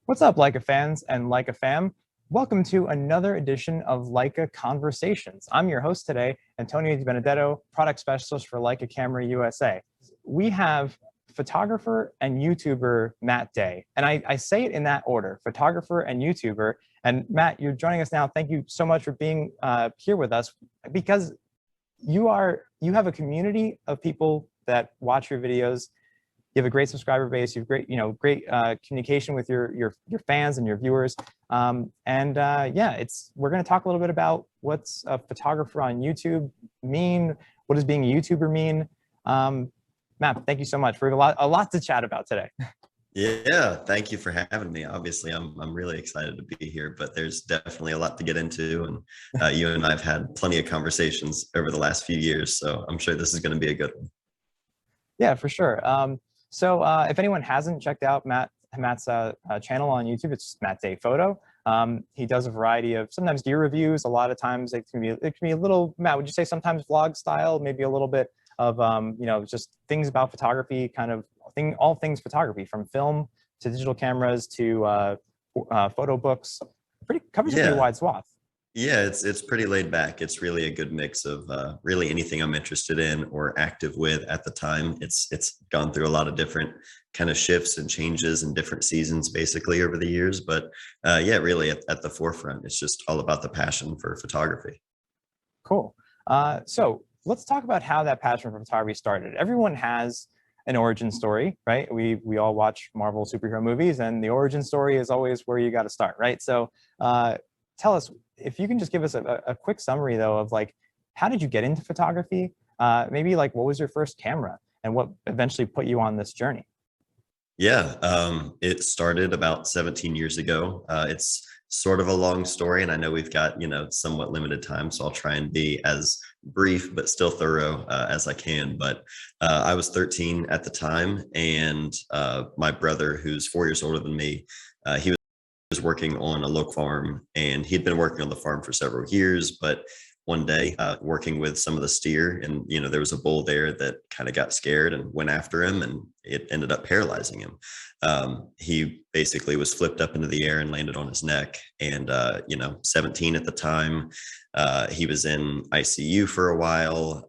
What's up, Leica fans and Leica fam? Welcome to another edition of Leica Conversations. I'm your host today, Antonio Di Benedetto, product specialist for Leica Camera USA. We have photographer and YouTuber Matt Day, and I say it in that order, photographer and YouTuber. And Matt, you're joining us now. Thank you so much for being here with us, because you have a community of people that watch your videos. You have a great subscriber base. You have great communication with your fans and your viewers. We're going to talk a little bit about what's a photographer on YouTube mean. What does being a YouTuber mean? Matt, thank you so much. We have a lot to chat about today. Yeah, thank you for having me. Obviously, I'm really excited to be here, but there's definitely a lot to get into, and you and I've had plenty of conversations over the last few years, so I'm sure this is going to be a good one. Yeah, for sure. If anyone hasn't checked out Matt's channel on YouTube, it's Matt Day Photo. He does a variety of sometimes gear reviews. A lot of times it can be a little, Matt, would you say sometimes vlog style, maybe a little bit of just things about photography, all things photography, from film to digital cameras to photo books. Covers a pretty wide swath. Yeah, it's pretty laid back. It's really a good mix of really anything I'm interested in or active with at the time. It's gone through a lot of different kind of shifts and changes and different seasons basically over the years. But really at the forefront, it's just all about the passion for photography. Cool. So let's talk about how that passion for photography started. Everyone has an origin story, right? We all watch Marvel superhero movies, and the origin story is always where you got to start, right? So tell us, if you can just give us a quick summary though of how did you get into photography? Maybe what was your first camera and what eventually put you on this journey? Yeah, it started about 17 years ago. It's sort of a long story, and I know we've got, somewhat limited time, so I'll try and be as brief but still thorough as I can. But I was 13 at the time, and my brother, who's 4 years older than me, he was working on a local farm, and he'd been working on the farm for several years. But one day, working with some of the steer, and there was a bull there that kind of got scared and went after him, and it ended up paralyzing him. He basically was flipped up into the air and landed on his neck. And 17 at the time, he was in ICU for a while.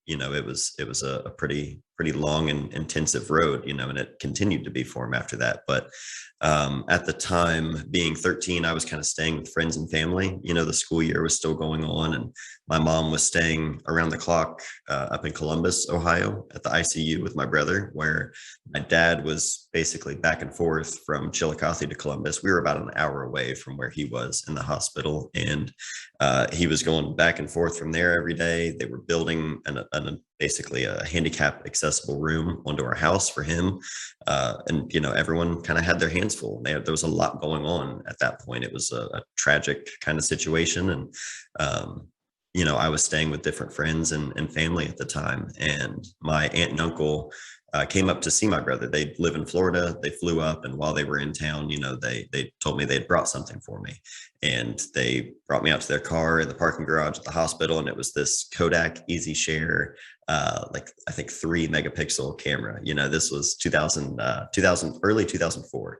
It was a pretty long and intensive road, and it continued to be for him after that. But at the time, being 13, I was kind of staying with friends and family. The school year was still going on, and my mom was staying around the clock up in Columbus, Ohio, at the ICU with my brother, where my dad was basically back and forth from Chillicothe to Columbus. We were about an hour away from where he was in the hospital, and he was going back and forth from there every day. They were building basically a handicap accessible room onto our house for him. Everyone kind of had their hands full. There was a lot going on at that point. It was a tragic kind of situation. And, I was staying with different friends and family at the time. And my aunt and uncle came up to see my brother. They live in Florida. They flew up, and while they were in town, they told me they'd brought something for me, and they brought me out to their car in the parking garage at the hospital. And it was this Kodak Easy Share, I think 3 megapixel camera. This was 2000, early 2004.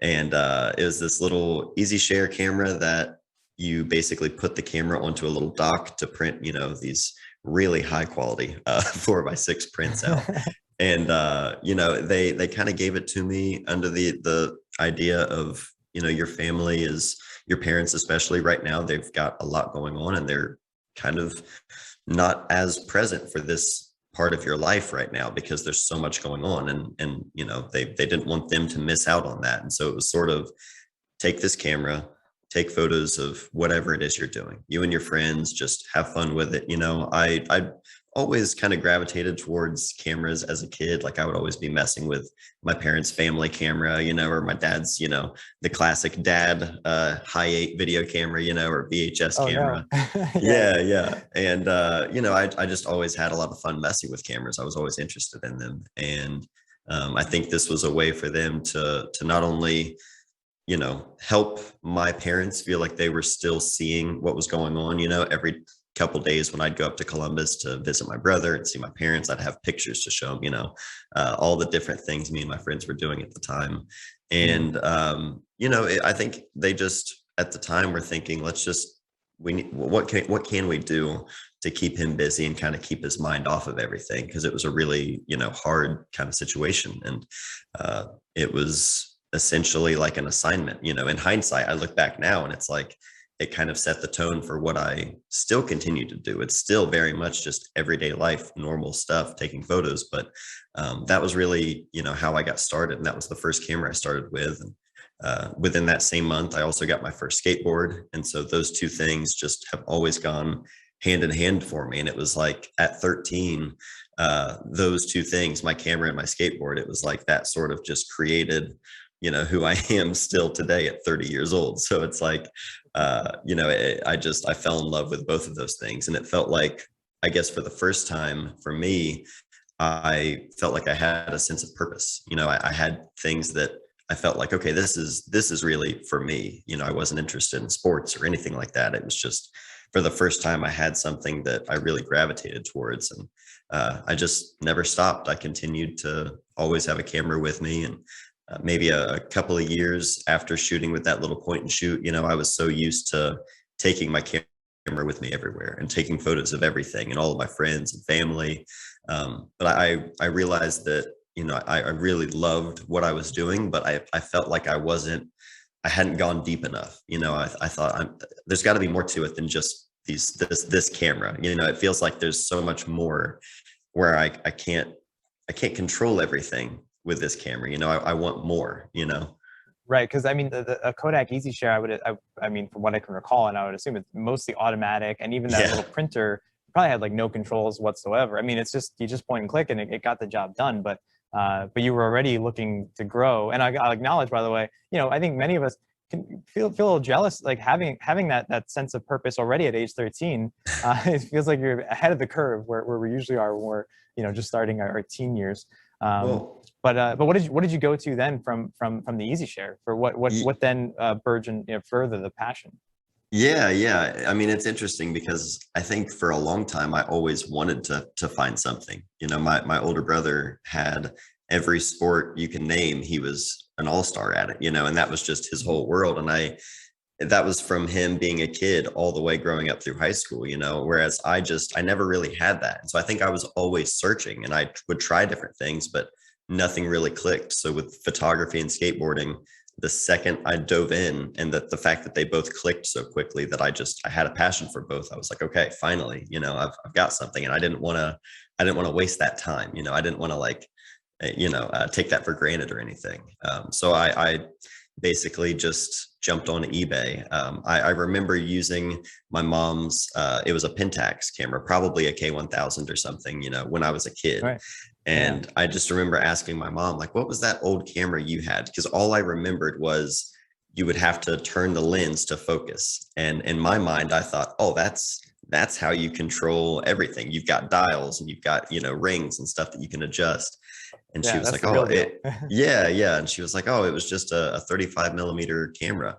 It was this little Easy Share camera that you basically put the camera onto a little dock to print, these really high quality 4x6 prints out. And they kind of gave it to me under the idea of, your family is, your parents especially right now, they've got a lot going on, and they're kind of not as present for this part of your life right now because there's so much going on, and they didn't want them to miss out on that. And so it was sort of, take this camera, take photos of whatever it is you're doing. You and your friends, just have fun with it. I always kind of gravitated towards cameras as a kid. I would always be messing with my parents' family camera, or my dad's, the classic dad Hi8 video camera, or VHS camera. No. Yeah. And, I just always had a lot of fun messing with cameras. I was always interested in them. And I think this was a way for them to not only help my parents feel like they were still seeing what was going on. Every couple days when I'd go up to Columbus to visit my brother and see my parents, I'd have pictures to show them, all the different things me and my friends were doing at the time. Mhm. And, I think they just, at the time, were thinking, we need, what can we do to keep him busy and kind of keep his mind off of everything? Because it was a really, hard kind of situation. And it was essentially like an assignment. In hindsight, I look back now and it's like, it kind of set the tone for what I still continue to do. It's still very much just everyday life, normal stuff, taking photos. But that was really, how I got started. And that was the first camera I started with. And within that same month, I also got my first skateboard. And so those two things just have always gone hand in hand for me. And it was like at 13, those two things, my camera and my skateboard, it was like that sort of just created, who I am still today at 30 years old. So it's like, I fell in love with both of those things. And it felt like, I guess for the first time for me, I felt like I had a sense of purpose. I had things that I felt like, okay, this is really for me. I wasn't interested in sports or anything like that. It was just for the first time I had something that I really gravitated towards. And I just never stopped. I continued to always have a camera with me. And maybe a couple of years after shooting with that little point and shoot, I was so used to taking my camera with me everywhere and taking photos of everything and all of my friends and family. But I realized that, I really loved what I was doing, but I felt like I hadn't gone deep enough. I thought there's got to be more to it than just this camera. It feels like there's so much more where I can't control everything with this camera. I want more. Right, because I mean, a Kodak Easy Share, I mean, from what I can recall, and I would assume it's mostly automatic, and even that Yeah. little printer probably had like no controls whatsoever. I mean, it's just you just point and click, and it got the job done. But you were already looking to grow, and I'll acknowledge, by the way, I think many of us can feel a little jealous, like having that sense of purpose already at age 13. It feels like you're ahead of the curve where we usually are when we're just starting our teen years. Well, But what did you go to then from the Easy Share for what then burgeoned further the passion? yeah. I mean, it's interesting because I think for a long time I always wanted to find something. My older brother had every sport you can name. He was an all-star at it, and that was just his whole world. And that was from him being a kid all the way growing up through high school, whereas I never really had that. And so I think I was always searching and I would try different things, but nothing really clicked. So with photography and skateboarding, the second I dove in, and that the fact that they both clicked so quickly, that I had a passion for both. I was like, okay, finally, I've got something. And I didn't want to waste that time. I didn't want to take that for granted or anything. So I basically just jumped on eBay. I remember using my mom's, it was a Pentax camera, probably a K1000 or something, when I was a kid. Right. And Yeah. I just remember asking my mom, like, what was that old camera you had? Because all I remembered was you would have to turn the lens to focus. And in my mind, I thought, oh, that's how you control everything. You've got dials and you've got, rings and stuff that you can adjust. And she Yeah, was that's like, the oh, real deal. yeah. And she was like, oh, it was just a 35 millimeter camera.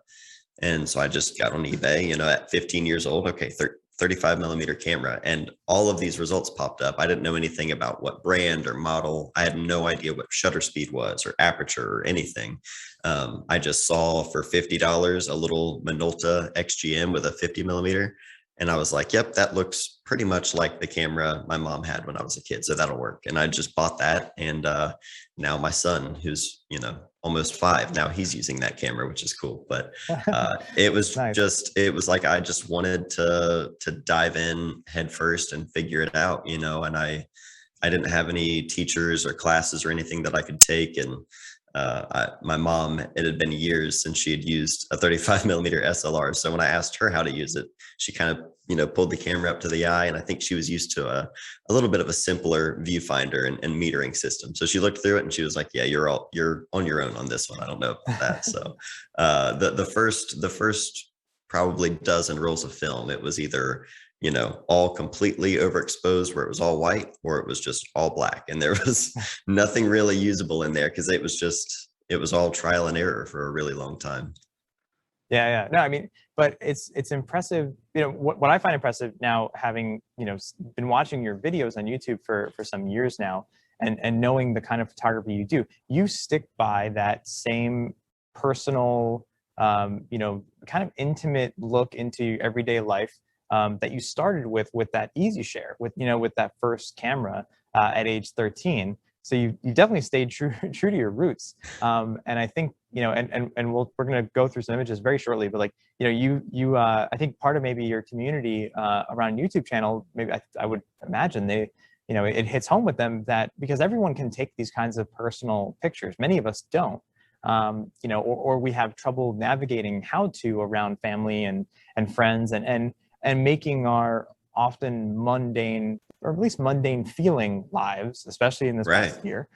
And so I just got on eBay, at 15 years old, okay, 35 millimeter camera. And all of these results popped up. I didn't know anything about what brand or model. I had no idea what shutter speed was or aperture or anything. I just saw for $50 a little Minolta XGM with a 50 millimeter. And I was like, yep, that looks pretty much like the camera my mom had when I was a kid. So that'll work. And I just bought that. And now my son, who's, almost 5, now he's using that camera, which is cool. But it was Nice. it was like I just wanted to dive in head first and figure it out, and I didn't have any teachers or classes or anything that I could take. And my mom, it had been years since she had used a 35 millimeter SLR. So when I asked her how to use it, she kind of, pulled the camera up to the eye. And I think she was used to a little bit of a simpler viewfinder and metering system. So she looked through it and she was like, yeah, you're on your own on this one. I don't know about that. So the first probably dozen rolls of film, it was either all completely overexposed where it was all white, or it was just all black. And there was nothing really usable in there because it was all trial and error for a really long time. Yeah. No, I mean, but it's impressive. What I find impressive now, having been watching your videos on YouTube for some years now, and knowing the kind of photography you do, you stick by that same personal, kind of intimate look into everyday life that you started with that easy share, with that first camera at age 13. So you definitely stayed true to your roots. And I think, we're going to go through some images very shortly, but like, I think part of maybe your community around YouTube channel, maybe I would imagine it hits home with them, that because everyone can take these kinds of personal pictures, many of us don't. Or we have trouble navigating how to around family and friends, and making our often mundane, or at least mundane feeling lives, especially in this Right. past year,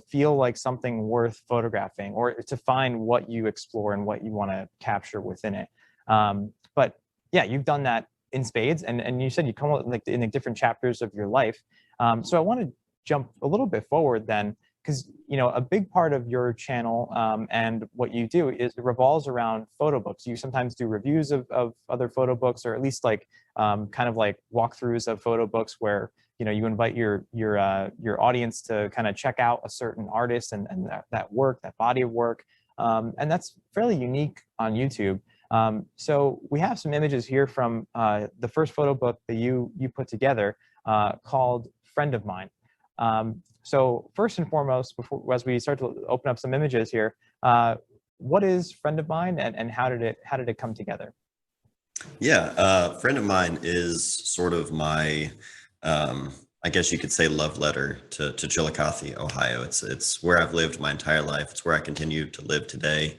feel like something worth photographing, or to find what you explore and what you want to capture within it. But yeah, you've done that in spades, and you said you come up like in the different chapters of your life. So I want to jump a little bit forward then, because a big part of your channel and what you do is it revolves around photo books. You sometimes do reviews of other photo books, or at least like kind of like walkthroughs of photo books, where you invite your audience to kind of check out a certain artist and that work, that body of work, and that's fairly unique on YouTube. So we have some images here from the first photo book that you put together, called Friend of Mine. So first and foremost, as we start to open up some images here, what is Friend of Mine, and how did it come together? Yeah, Friend of Mine is sort of my, I guess you could say, love letter to Chillicothe, Ohio. It's where I've lived my entire life. It's where I continue to live today.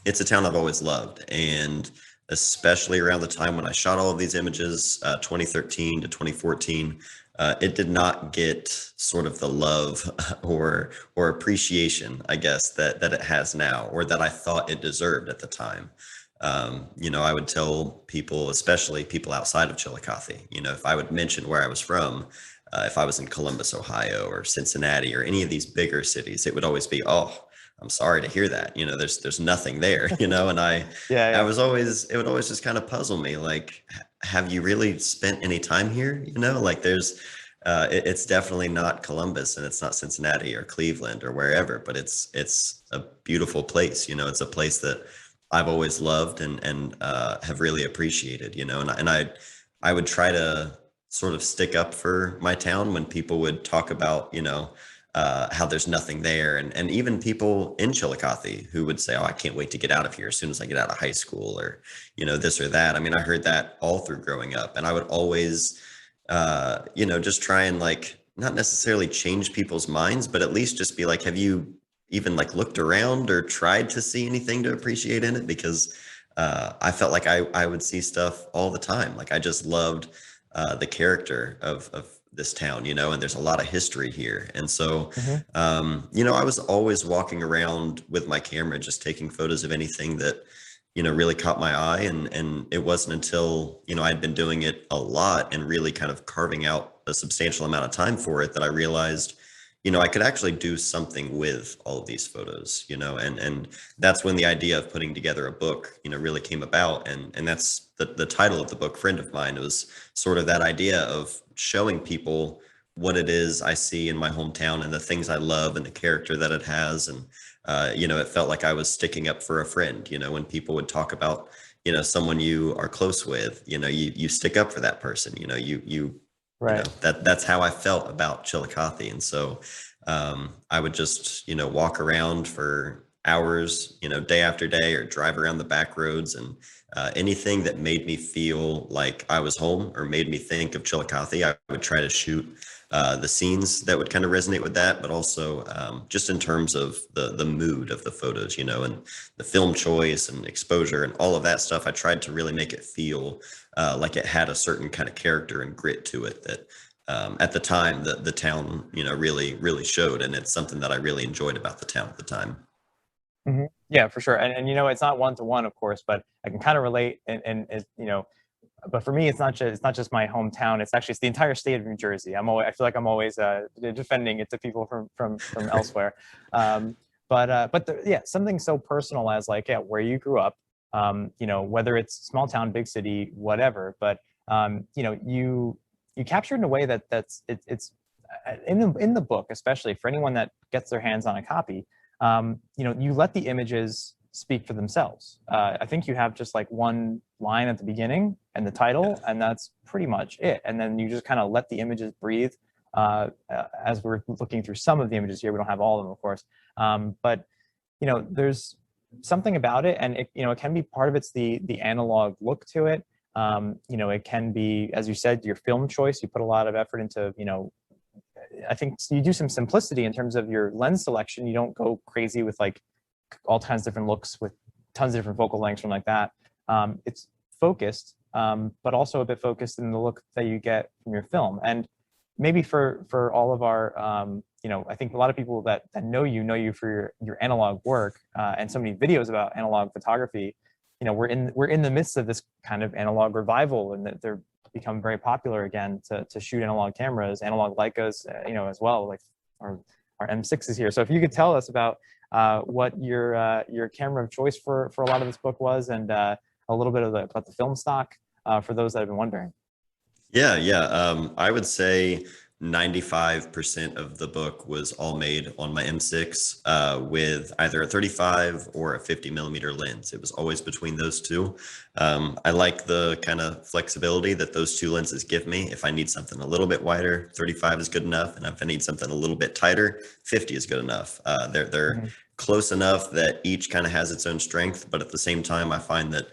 It's a town I've always loved, and especially around the time when I shot all of these images, 2013 to 2014, it did not get sort of the love or appreciation, I guess, that it has now, or that I thought it deserved at the time. I would tell people, especially people outside of Chillicothe, if I would mention where I was from, if I was in Columbus, Ohio, or Cincinnati, or any of these bigger cities, it would always be, "Oh, I'm sorry to hear that. There's nothing there." And Yeah, I yeah. was always, it would always just kind of puzzle me, like, have you really spent any time here? Like it's definitely not Columbus, and it's not Cincinnati or Cleveland or wherever, but it's a beautiful place. It's a place that I've always loved and have really appreciated, and I would try to sort of stick up for my town when people would talk about, how there's nothing there. And even people in Chillicothe who would say, "Oh, I can't wait to get out of here as soon as I get out of high school," or, this or that. I mean, I heard that all through growing up, and I would always, just try and, like, not necessarily change people's minds, but at least just be like, have you even, like, looked around or tried to see anything to appreciate in it? Because I felt like I would see stuff all the time. Like, I just loved the character of this town, and there's a lot of history here. And so, Hmm. I was always walking around with my camera, just taking photos of anything that, really caught my eye. And it wasn't until, I'd been doing it a lot and really kind of carving out a substantial amount of time for it, that I realized, I could actually do something with all of these photos, and that's when the idea of putting together a book, really came about. And that's the title of the book, Friend of Mine. It was sort of that idea of showing people what it is I see in my hometown, and the things I love, and the character that it has. And, it felt like I was sticking up for a friend, when people would talk about, someone you are close with, you stick up for that person, Right. that's how I felt about Chillicothe. And so, I would just, walk around for hours, day after day, or drive around the back roads, and anything that made me feel like I was home, or made me think of Chillicothe, I would try to shoot the scenes that would kind of resonate with that. But also, just in terms of the mood of the photos, and the film choice and exposure and all of that stuff, I tried to really make it feel like it had a certain kind of character and grit to it that, at the time, the town, really showed. And it's something that I really enjoyed about the town at the time. Hmm. Yeah, for sure. And it's not one to one, of course, but I can kind of relate. But for me, it's not just my hometown. It's the entire state of New Jersey. I feel like I'm always defending it to people from elsewhere. Yeah, something so personal as, like, yeah, where you grew up, you know, whether it's small town, big city, whatever. But you know, you capture it in a way it's in the book, especially for anyone that gets their hands on a copy. You know, you let the images speak for themselves. I think you have just like one line at the beginning and the title, and that's pretty much it. And then you just kind of let the images breathe. As we're looking through some of the images here, we don't have all of them, of course. But you know, there's something about it, and it, you know, it can be part of it's the analog look to it. You know, it can be, as you said, your film choice. You put a lot of effort into, you know, I think you do some simplicity in terms of your lens selection. You don't go crazy with like all kinds of different looks with tons of different focal lengths and like that. It's focused, but also a bit focused in the look that you get from your film. And maybe for all of our, you know, I think a lot of people that know you for your analog work, and so many videos about analog photography. You know, we're in the midst of this kind of analog revival, and that they're become very popular again to shoot analog cameras, analog Leicas, you know, as well, like our M6s here. So if you could tell us about what your camera of choice for a lot of this book was, and a little bit about the film stock for those that have been wondering. Yeah. I would say 95% of the book was all made on my M6 with either a 35 or a 50 millimeter lens. It was always between those two. I like the kind of flexibility that those two lenses give me. If I need something a little bit wider, 35 is good enough. And if I need something a little bit tighter, 50 is good enough. They're close enough that each kind of has its own strength. But at the same time, I find that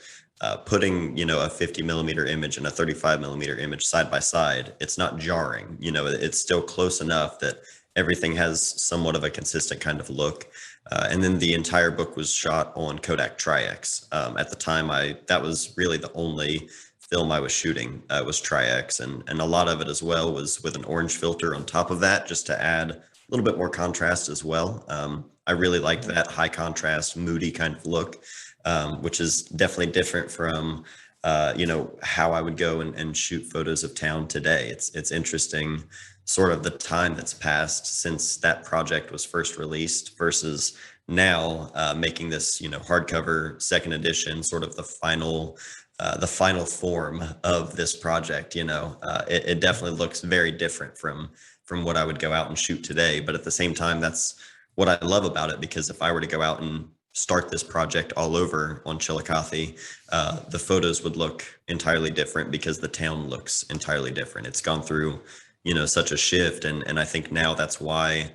putting, you know, a 50 millimeter image and a 35 millimeter image side by side, it's not jarring. You know, it's still close enough that everything has somewhat of a consistent kind of look. And then the entire book was shot on Kodak Tri-X. At the time, that was really the only film I was shooting, was Tri-X, and a lot of it as well was with an orange filter on top of that, just to add a little bit more contrast as well. I really liked that high contrast, moody kind of look. Which is definitely different from, you know, how I would go and shoot photos of town today. It's interesting, sort of the time that's passed since that project was first released versus now, making this, you know, hardcover second edition, sort of the final form of this project. You know, it definitely looks very different from what I would go out and shoot today. But at the same time, that's what I love about it, because if I were to go out and start this project all over on Chillicothe, the photos would look entirely different because the town looks entirely different. It's gone through, you know, such a shift. And I think now that's why,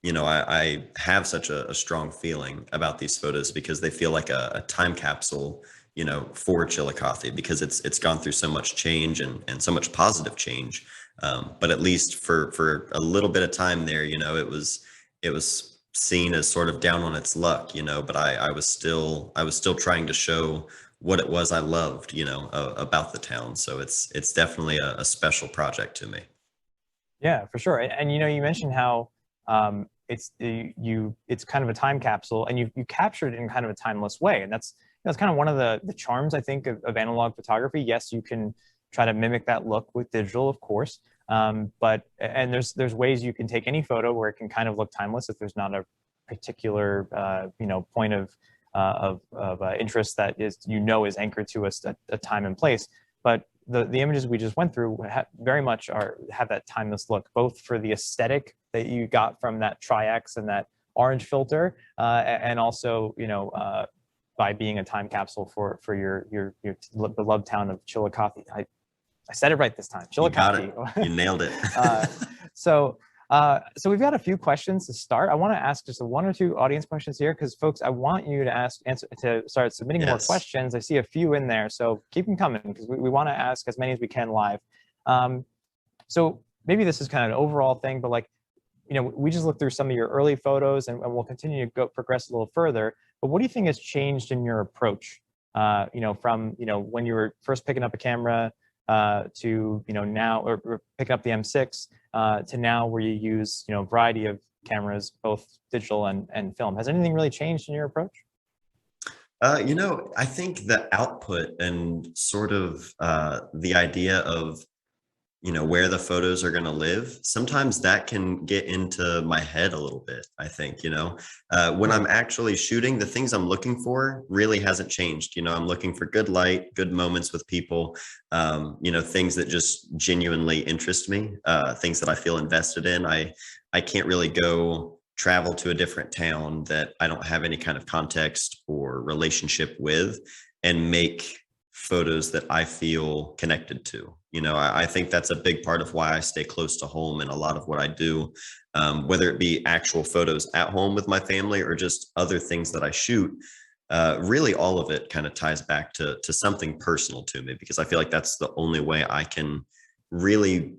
you know, I have such a strong feeling about these photos, because they feel like a time capsule, you know, for Chillicothe, because it's gone through so much change and so much positive change. But at least for a little bit of time there, you know, it was seen as sort of down on its luck, you know, but I was still trying to show what it was I loved, you know, about the town. So it's definitely a special project to me. Yeah, for sure. And you know, you mentioned how it's kind of a time capsule, and you captured it in kind of a timeless way, and that's kind of one of the charms, I think, of analog photography. Yes, you can try to mimic that look with digital, of course, but there's ways you can take any photo where it can kind of look timeless if there's not a particular you know, point of interest that is, you know, is anchored to a time and place. But the images we just went through very much have that timeless look, both for the aesthetic that you got from that Tri-X and that orange filter, and also, you know, by being a time capsule for your beloved town of Chillicothe. I said it right this time. Chillicothe. You got it. You nailed it. So we've got a few questions to start. I want to ask just one or two audience questions here, because folks, I want you to start submitting more questions. I see a few in there, so keep them coming, because we want to ask as many as we can live. So maybe this is kind of an overall thing, but like, you know, we just looked through some of your early photos, and we'll continue to progress a little further. But what do you think has changed in your approach? You know, from, you know, when you were first picking up a camera to, you know, now, or picking up the M6 to now, where you use, you know, a variety of cameras, both digital and film. Has anything really changed in your approach? You know, I think the output and sort of the idea of where the photos are going to live, sometimes that can get into my head a little bit. I think, when I'm actually shooting, the things I'm looking for really hasn't changed. I'm looking for good light, good moments with people, things that just genuinely interest me, things that I feel invested in. I can't really go travel to a different town that I don't have any kind of context or relationship with and make photos that I feel connected to. I think that's a big part of why I stay close to home in a lot of what I do, whether it be actual photos at home with my family or just other things that I shoot. Really, all of it kind of ties back to something personal to me, because I feel like that's the only way I can really,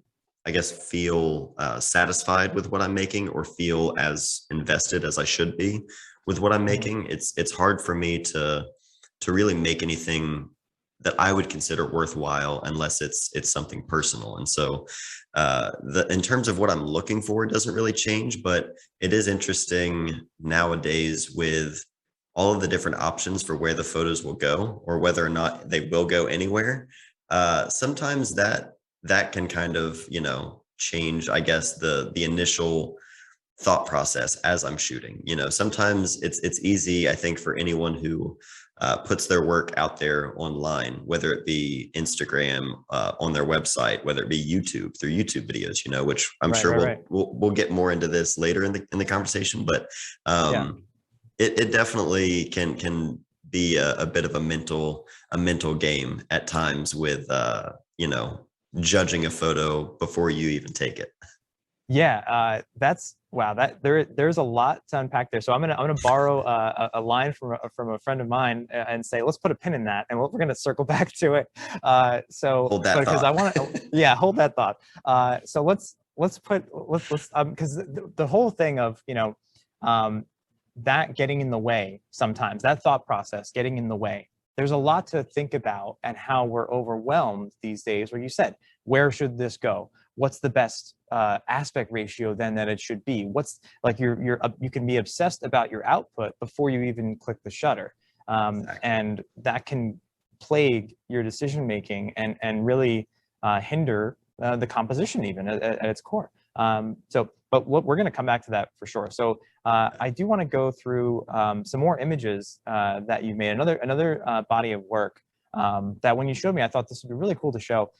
I guess, feel satisfied with what I'm making or feel as invested as I should be with what I'm making. It's hard for me to really make anything that I would consider worthwhile unless it's something personal. And so in terms of what I'm looking for, it doesn't really change, but it is interesting nowadays with all of the different options for where the photos will go or whether or not they will go anywhere. Sometimes that can kind of, change, I guess, the initial thought process as I'm shooting. Sometimes it's easy, I think, for anyone who puts their work out there online, whether it be Instagram, on their website, whether it be YouTube through YouTube videos, which I'm sure we'll get more into this later in the conversation. But it definitely can be a bit of a mental game at times with judging a photo before you even take it. Yeah, that's wow. There's a lot to unpack there. So I'm gonna borrow a line from a friend of mine and say, let's put a pin in that, and we're gonna circle back to it. So hold that because thought. I want to, yeah, hold that thought. So let's because the whole thing of that getting in the way sometimes, that thought process getting in the way. There's a lot to think about and how we're overwhelmed these days. Where you said, where should this go? What's the best aspect ratio then that it should be? What's like you can be obsessed about your output before you even click the shutter, Exactly. and that can plague your decision making and really hinder the composition even at its core. But we're going to come back to that for sure. So I do want to go through some more images that you made. Another body of work that when you showed me, I thought this would be really cool to show.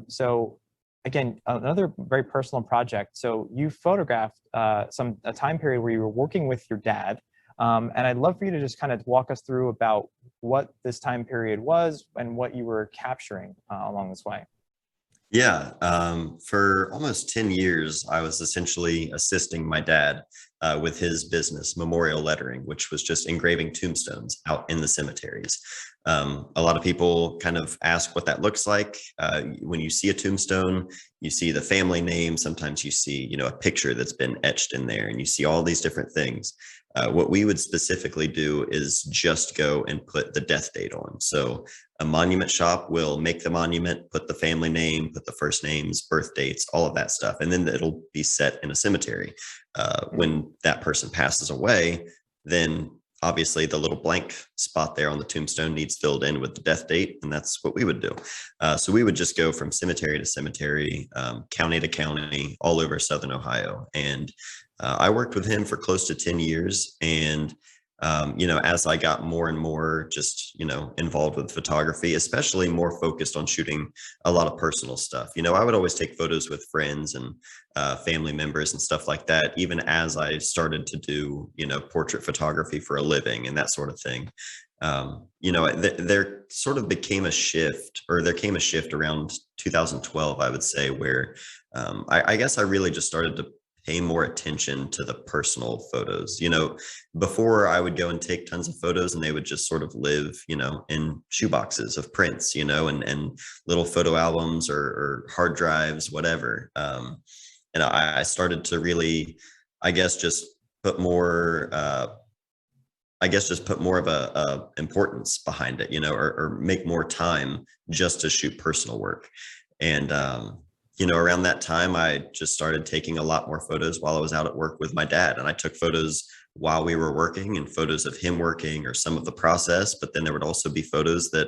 So again, another very personal project. So you photographed a time period where you were working with your dad. And I'd love for you to just kind of walk us through about what this time period was and what you were capturing along this way. Yeah, for almost 10 years, I was essentially assisting my dad with his business, Memorial Lettering, which was just engraving tombstones out in the cemeteries. A lot of people kind of ask what that looks like. When you see a tombstone, you see the family name. Sometimes you see, a picture that's been etched in there, and you see all these different things. What we would specifically do is just go and put the death date on. So a monument shop will make the monument, put the family name, put the first names, birth dates, all of that stuff. And then it'll be set in a cemetery. When that person passes away, then obviously the little blank spot there on the tombstone needs filled in with the death date. And that's what we would do. So we would just go from cemetery to cemetery, county to county, all over Southern Ohio. And I worked with him for close to 10 years. And, as I got more and more just, involved with photography, especially more focused on shooting a lot of personal stuff, I would always take photos with friends and family members and stuff like that, even as I started to do, portrait photography for a living and that sort of thing. There sort of became a shift, or there came a shift around 2012, I would say, where I guess I really just started to pay more attention to the personal photos. Before I would go and take tons of photos and they would just sort of live, in shoeboxes of prints, and little photo albums or hard drives, whatever. And I started to really, I guess, just put more, put more of a importance behind it, or make more time just to shoot personal work. And, around that time, I just started taking a lot more photos while I was out at work with my dad. And I took photos while we were working and photos of him working or some of the process. But then there would also be photos that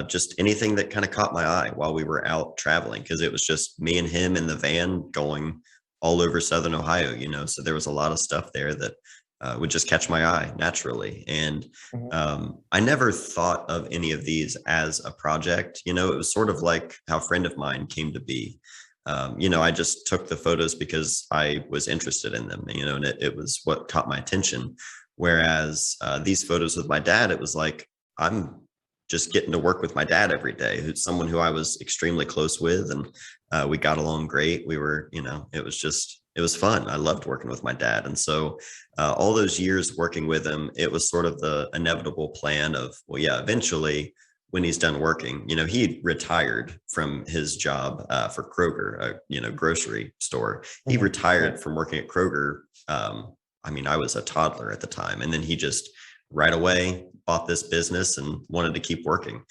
just anything that kind of caught my eye while we were out traveling, because it was just me and him in the van going all over Southern Ohio, so there was a lot of stuff there that would just catch my eye naturally. And Mhm. I never thought of any of these as a project. It was sort of like how a friend of mine came to be. I just took the photos because I was interested in them, and it was what caught my attention. Whereas these photos with my dad, it was like, I'm just getting to work with my dad every day, who's someone who I was extremely close with. And we got along great. We were, it was fun. I loved working with my dad. And so all those years working with him, it was sort of the inevitable plan of, well, yeah, eventually when he's done working, he retired from his job for Kroger, grocery store. He Mhm. retired Right. from working at Kroger. I was a toddler at the time. And then he just right away bought this business and wanted to keep working.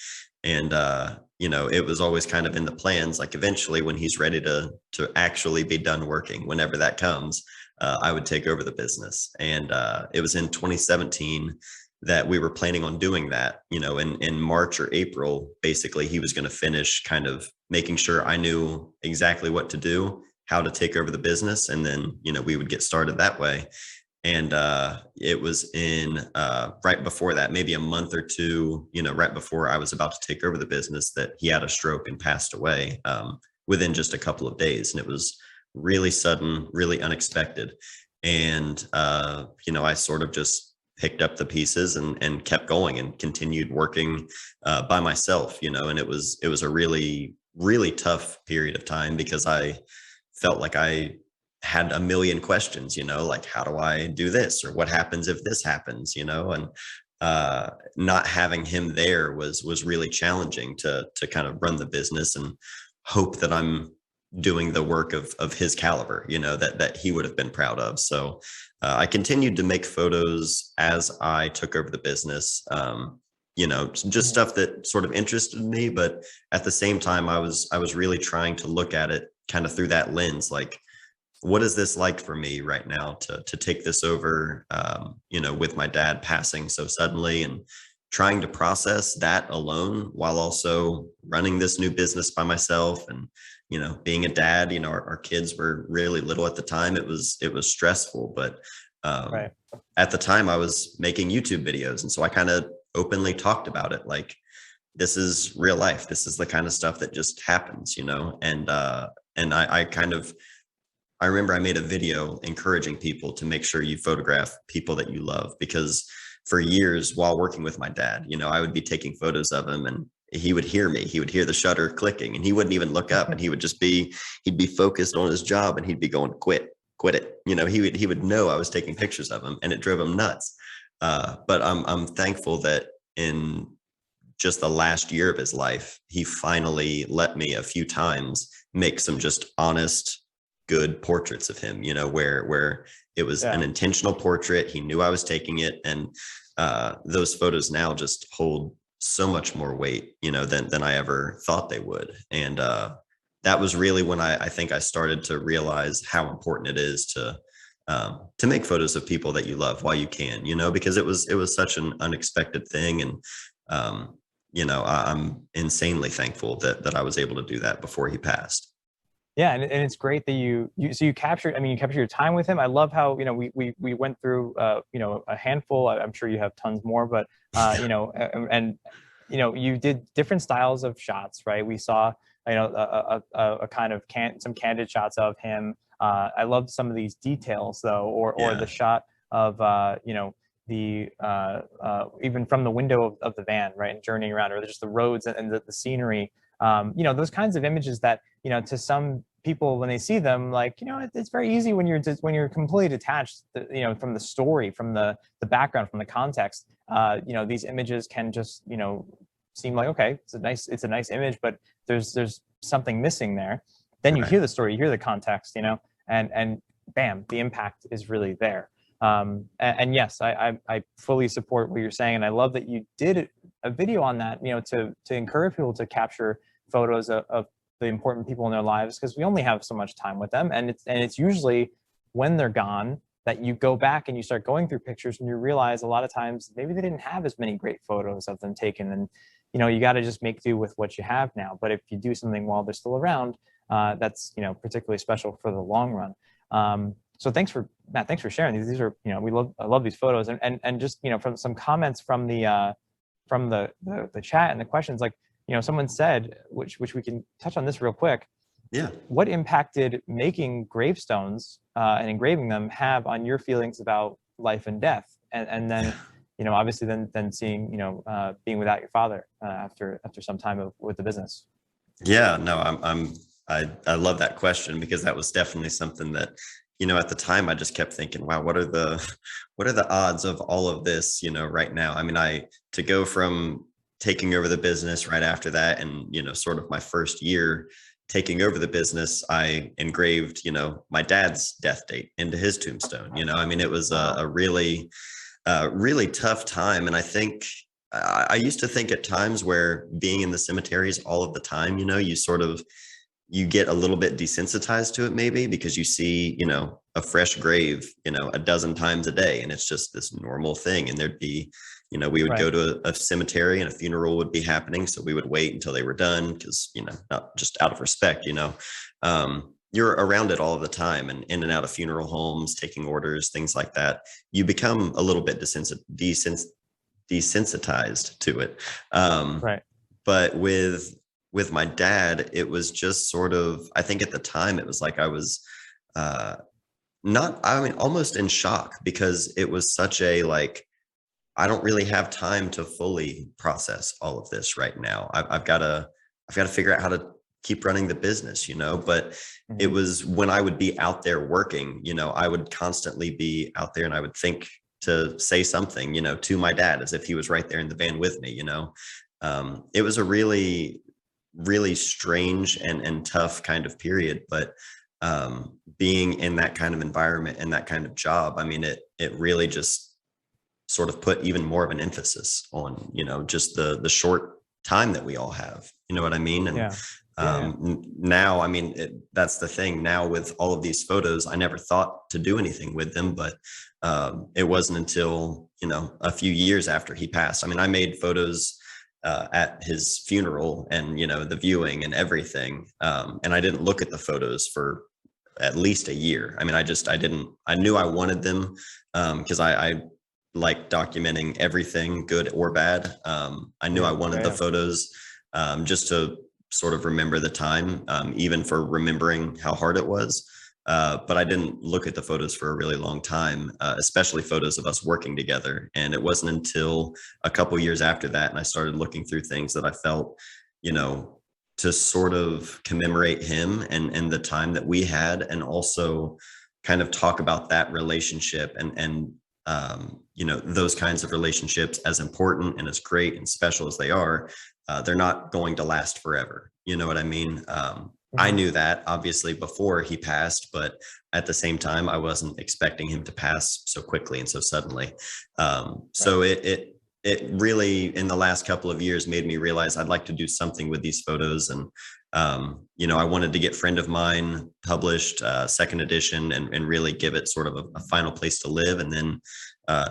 And, it was always kind of in the plans, like eventually when he's ready to actually be done working, whenever that comes, I would take over the business. And it was in 2017 that we were planning on doing that. In March or April, basically he was going to finish kind of making sure I knew exactly what to do, how to take over the business. And then, we would get started that way. And it was in right before that, maybe a month or two, right before I was about to take over the business, that he had a stroke and passed away within just a couple of days. And it was really sudden, really unexpected. And I sort of just picked up the pieces and kept going and continued working by myself, and it was a really, really tough period of time, because I felt like I had a million questions, like, how do I do this, or what happens if this happens, and not having him there was really challenging to kind of run the business and hope that I'm doing the work of his caliber, that he would have been proud of. So I continued to make photos as I took over the business. Just Mhm. stuff that sort of interested me, but at the same time, I was really trying to look at it kind of through that lens, like, what is this like for me right now to take this over, with my dad passing so suddenly, and trying to process that alone while also running this new business by myself. And being a dad, our kids were really little at the time. It was stressful, but Right. at the time I was making YouTube videos, and so I kind of openly talked about it, like, this is real life, this is the kind of stuff that just happens, and I kind of, I remember I made a video encouraging people to make sure you photograph people that you love, because for years while working with my dad, I would be taking photos of him, and he would hear me. He would hear the shutter clicking, and he wouldn't even look up, and he'd be focused on his job, and he'd be going, quit it. He would know I was taking pictures of him, and it drove him nuts. But I'm thankful that in just the last year of his life, he finally let me a few times make some just honest, good portraits of him, where it was an Yeah. intentional portrait. He knew I was taking it. And those photos now just hold so much more weight, than I ever thought they would. And that was really when I think I started to realize how important it is to make photos of people that you love while you can, because it was such an unexpected thing. And um, I'm insanely thankful that I was able to do that before he passed. Yeah, and it's great that you captured. I mean, you captured your time with him. I love how we went through a handful. I'm sure you have tons more, but and you did different styles of shots, right? We saw a kind of some candid shots of him. I loved some of these details though, or the Yeah. shot of the even from the window of the van, right, and journeying around, or just the roads and the scenery. Those kinds of images that to some people when they see them, like it's very easy when you're completely detached, from the story, from the background, from the context. These images can just seem like, okay, it's a nice image, but there's something missing there. Then you Right. hear the story, you hear the context, and bam, the impact is really there. And yes, I fully support what you're saying, and I love that you did a video on that, to encourage people to capture photos of the important people in their lives, because we only have so much time with them, and it's usually when they're gone that you go back and you start going through pictures and you realize a lot of times maybe they didn't have as many great photos of them taken. And you got to just make do with what you have now. But if you do something while they're still around, that's, particularly special for the long run. So thanks for Matt, thanks for sharing these. These are, I love these photos, and just, from some comments from the chat and the questions, like, someone said, which we can touch on this real quick. Yeah. What impact did making gravestones and engraving them have on your feelings about life and death? And then, obviously then seeing, being without your father after some time with the business. Yeah, no, I love that question, because that was definitely something that, at the time I just kept thinking, wow, what are the odds of all of this, right now? I mean, to go from taking over the business right after that, and, sort of my first year taking over the business, I engraved, my dad's death date into his tombstone. I mean, it was a really, really tough time. And I think I used to think at times where being in the cemeteries all of the time, you get a little bit desensitized to it, maybe because you see, a fresh grave, a dozen times a day, and it's just this normal thing. And there'd be, we would go to a cemetery and a funeral would be happening. So we would wait until they were done, because, not just out of respect, you're around it all the time, and in and out of funeral homes, taking orders, things like that. You become a little bit desensitized to it. But with my dad, it was just sort of, I think at the time it was like I was almost in shock, because it was such a, like, I don't really have time to fully process all of this right now. I've got to figure out how to keep running the business, but it was when I would be out there working, I would constantly be out there, and I would think to say something, to my dad, as if he was right there in the van with me. It was a really, really strange and tough kind of period, but being in that kind of environment and that kind of job, I mean, it really just sort of put even more of an emphasis on, just the short time that we all have, you know what I mean? And now, I mean, that's the thing now with all of these photos, I never thought to do anything with them, but it wasn't until, a few years after he passed. I mean, I made photos at his funeral and, the viewing and everything. And I didn't look at the photos for at least a year. I mean, I knew I wanted them because I like documenting everything, good or bad. I knew I wanted the photos just to sort of remember the time, even for remembering how hard it was. But I didn't look at the photos for a really long time, especially photos of us working together. And it wasn't until a couple years after that, and I started looking through things, that I felt, to sort of commemorate him and the time that we had, and also kind of talk about that relationship and those kinds of relationships, as important and as great and special as they are, they're not going to last forever. You know what I mean? I knew that obviously before he passed, but at the same time, I wasn't expecting him to pass so quickly and so suddenly. So it really, in the last couple of years, made me realize I'd like to do something with these photos. And, I wanted to get Friend of Mine published, second edition, and really give it sort of a final place to live. And then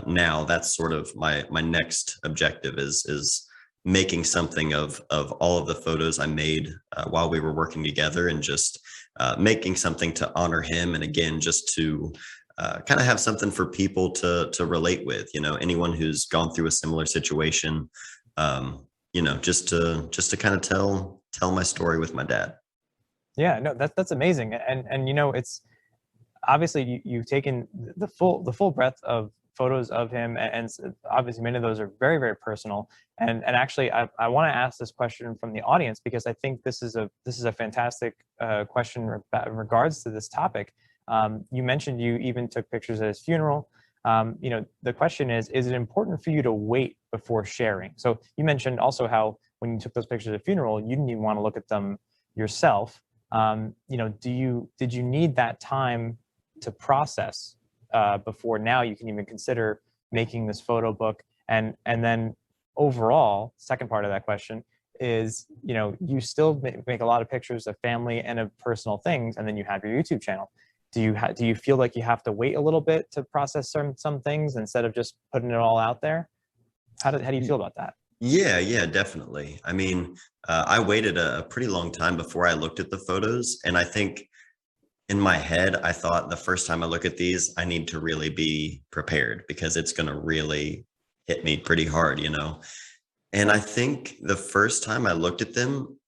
now that's sort of my next objective is making something of all of the photos I made while we were working together, and just making something to honor him. And again, just to kind of have something for people to relate with, anyone who's gone through a similar situation, just to kind of tell my story with my dad. Yeah, no, that's amazing. And it's obviously you've taken the full breadth of photos of him, and obviously many of those are very, very personal. And actually, I want to ask this question from the audience, because I think this is a fantastic question in regards to this topic. You mentioned you even took pictures at his funeral. The question is it important for you to wait before sharing? So you mentioned also how when you took those pictures at a funeral, you didn't even want to look at them yourself. Did you need that time to process before now you can even consider making this photo book? And then overall, second part of that question is, you still make a lot of pictures of family and of personal things, and then you have your YouTube channel. Do you feel like you have to wait a little bit to process some things instead of just putting it all out there? How do you feel about that? Yeah, definitely. I mean, I waited a pretty long time before I looked at the photos. And I think in my head, I thought the first time I look at these, I need to really be prepared because it's going to really hit me pretty hard, you know? And I Right. think the first time I looked at them,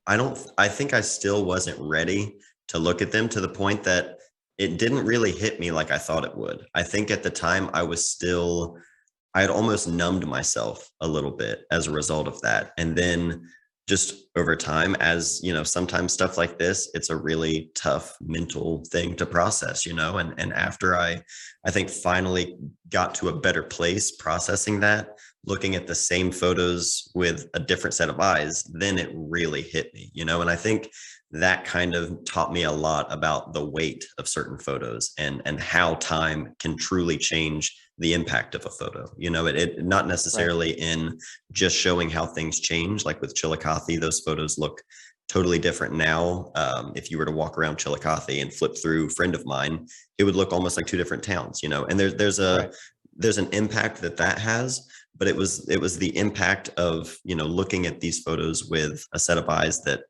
I think I still wasn't ready to look at them to the point that it didn't really hit me like I thought it would. I think at the time I had almost numbed myself a little bit as a result of that. And then just over time, as you know, sometimes stuff like this, it's a really tough mental thing to process, you know. And after I think finally got to a better place processing that, looking at the same photos with a different set of eyes, then it really hit me, you know. And I think that kind of taught me a lot about the weight of certain photos and how time can truly change the impact of a photo. You know, it not Right. necessarily in just showing how things change. Like with Chillicothe, those photos look totally different now. If you were to walk around Chillicothe and flip through Friend of Mine, it would look almost like two different towns. You know, and Right. there's an impact that that has. But it was the impact of, you know, looking at these photos with a set of eyes that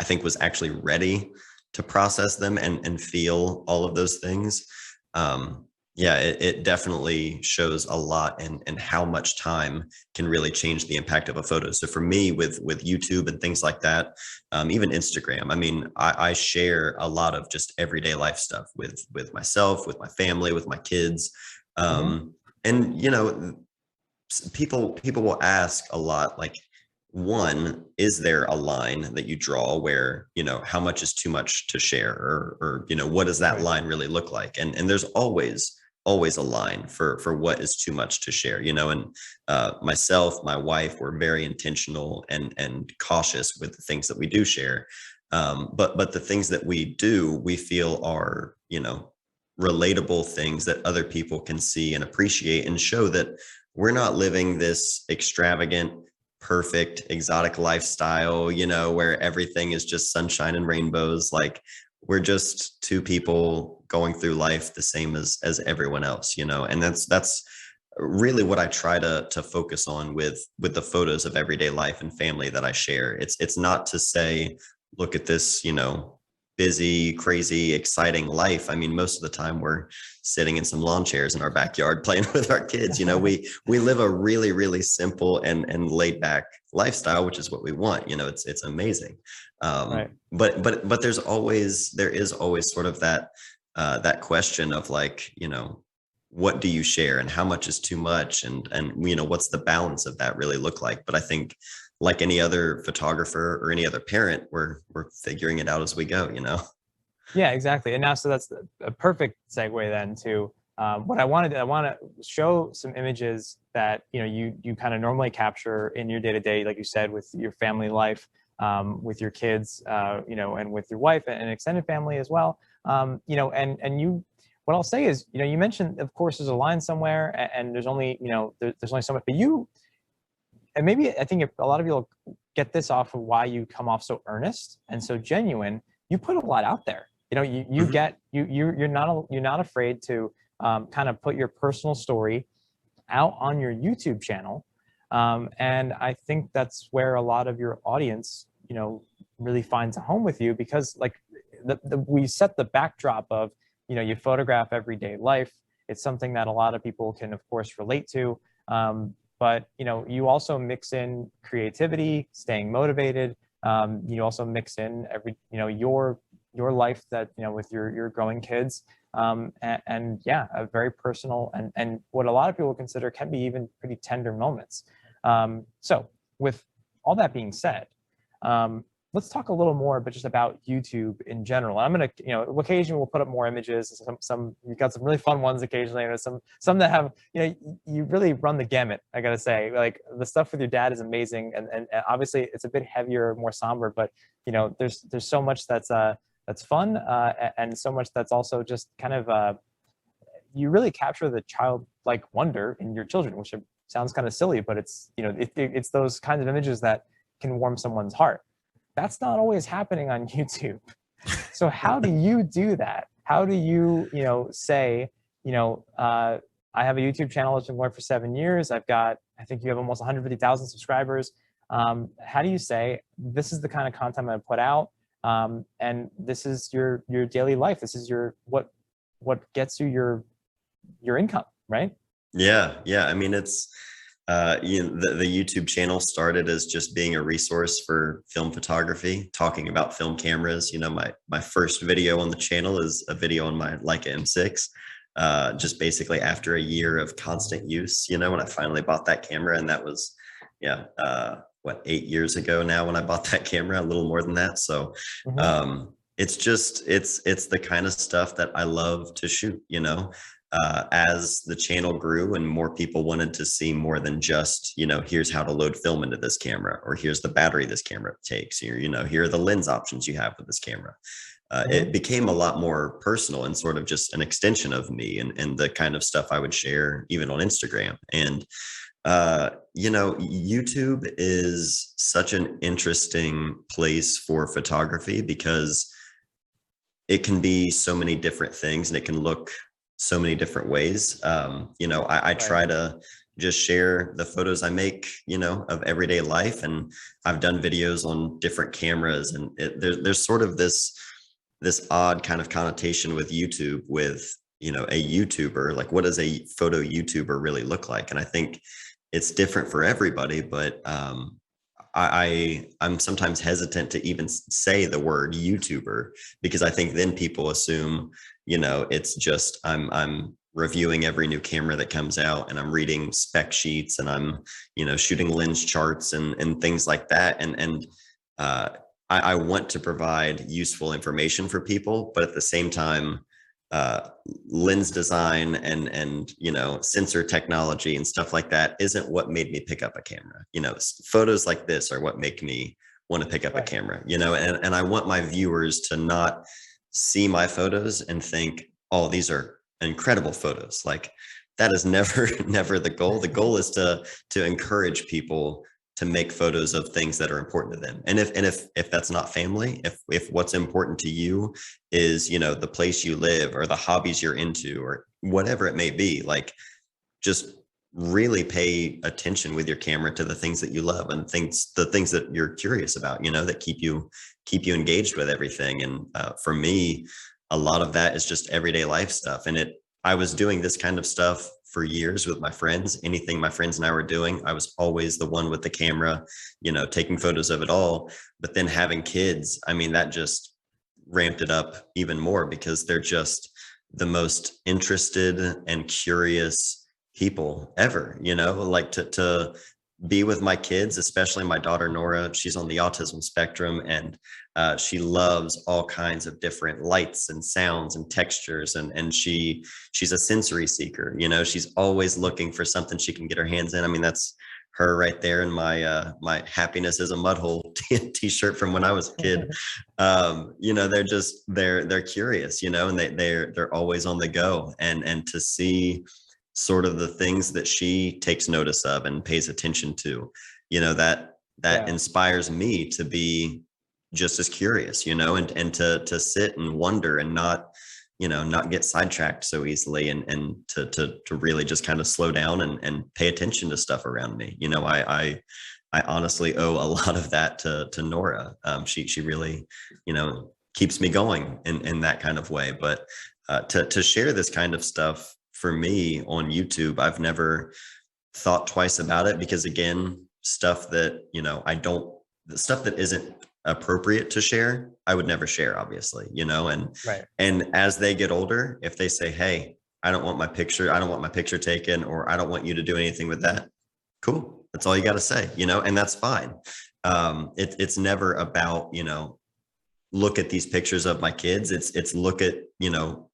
I think was actually ready to process them and feel all of those things. Yeah, it definitely shows a lot and how much time can really change the impact of a photo. So for me, with YouTube and things like that, even Instagram, I mean, I share a lot of just everyday life stuff with myself, with my family, with my kids, Hmm. um, and you know, people will ask a lot like, one, is there a line that you draw where, you know, how much is too much to share, or you know, what does that Right. line really look like? And there's always a line for what is too much to share, you know. And myself, my wife, we're very intentional and cautious with the things that we do share. But the things that we do, we feel are, you know, relatable things that other people can see and appreciate and show that we're not living this extravagant, perfect, exotic lifestyle, you know, where everything is just sunshine and rainbows. Like, we're just two people going through life the same as everyone else, you know. And that's really what I try to focus on with the photos of everyday life and family that I share. It's not to say, look at this, you know, busy, crazy, exciting life. I mean, most of the time we're sitting in some lawn chairs in our backyard playing with our kids. You know, we live a really simple and laid back lifestyle, which is what we want. You know, it's amazing. Right. But there is always sort of that question of like, you know, what do you share and how much is too much, and you know, what's the balance of that really look like? But I think, like any other photographer or any other parent, we're figuring it out as we go, you know. Yeah, exactly. And now, so that's a perfect segue then to what I wanted. I want to show some images that you kind of normally capture in your day to day, like you said, with your family life, with your kids, and with your wife and extended family as well. And you. What I'll say is, you mentioned, of course, there's a line somewhere, and there's only, there's only so much. But and maybe I think if a lot of people get this off of why you come off so earnest and so genuine. You put a lot out there. You Mhm. get you're not afraid to kind of put your personal story out on your YouTube channel, and I think that's where a lot of your audience, really finds a home with you, because like we set the backdrop of, you photograph everyday life. It's something that a lot of people can, of course, relate to. But you also mix in creativity, staying motivated. You also mix in your life, that with your growing kids, and yeah, a very personal and what a lot of people consider can be even pretty tender moments. So with all that being said, let's talk a little more, but just about YouTube in general. I'm gonna, occasionally we'll put up more images. Some you've got some really fun ones occasionally, and some that have, you really run the gamut. I gotta say, like the stuff with your dad is amazing, and obviously it's a bit heavier, more somber, but there's so much that's fun, and so much that's also just kind of you really capture the childlike wonder in your children, which sounds kind of silly, but it's it's those kinds of images that can warm someone's heart. That's not always happening on YouTube. So how do you do that? How do you, say, I have a YouTube channel that's been going for 7 years. I've got I think you have almost 150,000 subscribers. How do you say, this is the kind of content I'm going to put out, and this is your daily life, this is what gets you your income, right? Yeah. I mean, it's the YouTube channel started as just being a resource for film photography, talking about film cameras. My first video on the channel is a video on my Leica M6. Just basically after a year of constant use, when I finally bought that camera, and that was, 8 years ago now when I bought that camera, a little more than that. So, it's the kind of stuff that I love to shoot, as the channel grew and more people wanted to see more than just, here's how to load film into this camera, or here's the battery this camera takes, here are the lens options you have with this camera. It became a lot more personal and sort of just an extension of me and the kind of stuff I would share even on Instagram. And, YouTube is such an interesting place for photography because it can be so many different things and it can look so many different ways. I try to just share the photos I make, of everyday life. And I've done videos on different cameras, and there's sort of this odd kind of connotation with YouTube with, a YouTuber. Like, what does a photo YouTuber really look like? And I think it's different for everybody, but I'm sometimes hesitant to even say the word YouTuber, because I think then people assume, it's just I'm reviewing every new camera that comes out, and I'm reading spec sheets, and I'm, shooting lens charts and things like that. And I want to provide useful information for people, but at the same time, lens design and sensor technology and stuff like that isn't what made me pick up a camera. Photos like this are what make me want to pick up a camera, and I want my viewers to not see my photos and think, oh, these are incredible photos. Like, that is never the goal. The goal is to encourage people to make photos of things that are important to them. And if that's not family, if what's important to you is, the place you live or the hobbies you're into or whatever it may be, like, just really pay attention with your camera to the things that you love and the things that you're curious about, that keep you engaged with everything. And for me, a lot of that is just everyday life stuff. And I was doing this kind of stuff for years with my friends. Anything my friends and I were doing, I was always the one with the camera, taking photos of it all. But then having kids, I mean, that just ramped it up even more, because they're just the most interested and curious people ever, like to be with my kids, especially my daughter, Nora. She's on the autism spectrum, and she loves all kinds of different lights and sounds and textures. And she's a sensory seeker. She's always looking for something she can get her hands in. I mean, that's her right there in my happiness is a mud hole t-shirt from when I was a kid. They're curious, and they're always on the go, and to see sort of the things that she takes notice of and pays attention to, that inspires me to be just as curious, and to sit and wonder and not get sidetracked so easily, and to really just kind of slow down and pay attention to stuff around me. I honestly owe a lot of that to Nora. She really, keeps me going in that kind of way. But to share this kind of stuff for me on YouTube, I've never thought twice about it, because again, stuff that, the stuff that isn't appropriate to share, I would never share, obviously, and as they get older, if they say, hey, I don't want my picture taken, or I don't want you to do anything with that, cool. That's all you got to say, and that's fine. It's never about, look at these pictures of my kids. It's look at,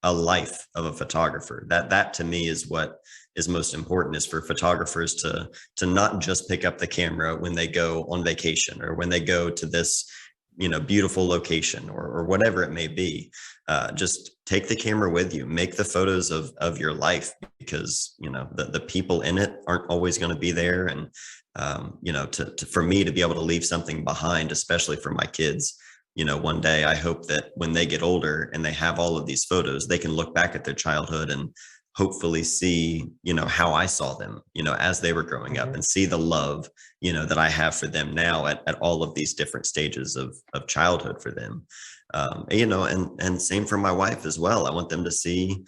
a life of a photographer. That to me is what is most important, is for photographers to not just pick up the camera when they go on vacation, or when they go to this, beautiful location, or whatever it may be. Just take the camera with you, make the photos of your life, because, the people in it aren't always going to be there. And, for me to be able to leave something behind, especially for my kids, one day I hope that when they get older and they have all of these photos, they can look back at their childhood and hopefully see, how I saw them, as they were growing up, and see the love, that I have for them now at all of these different stages of childhood for them. And same for my wife as well. I want them to see,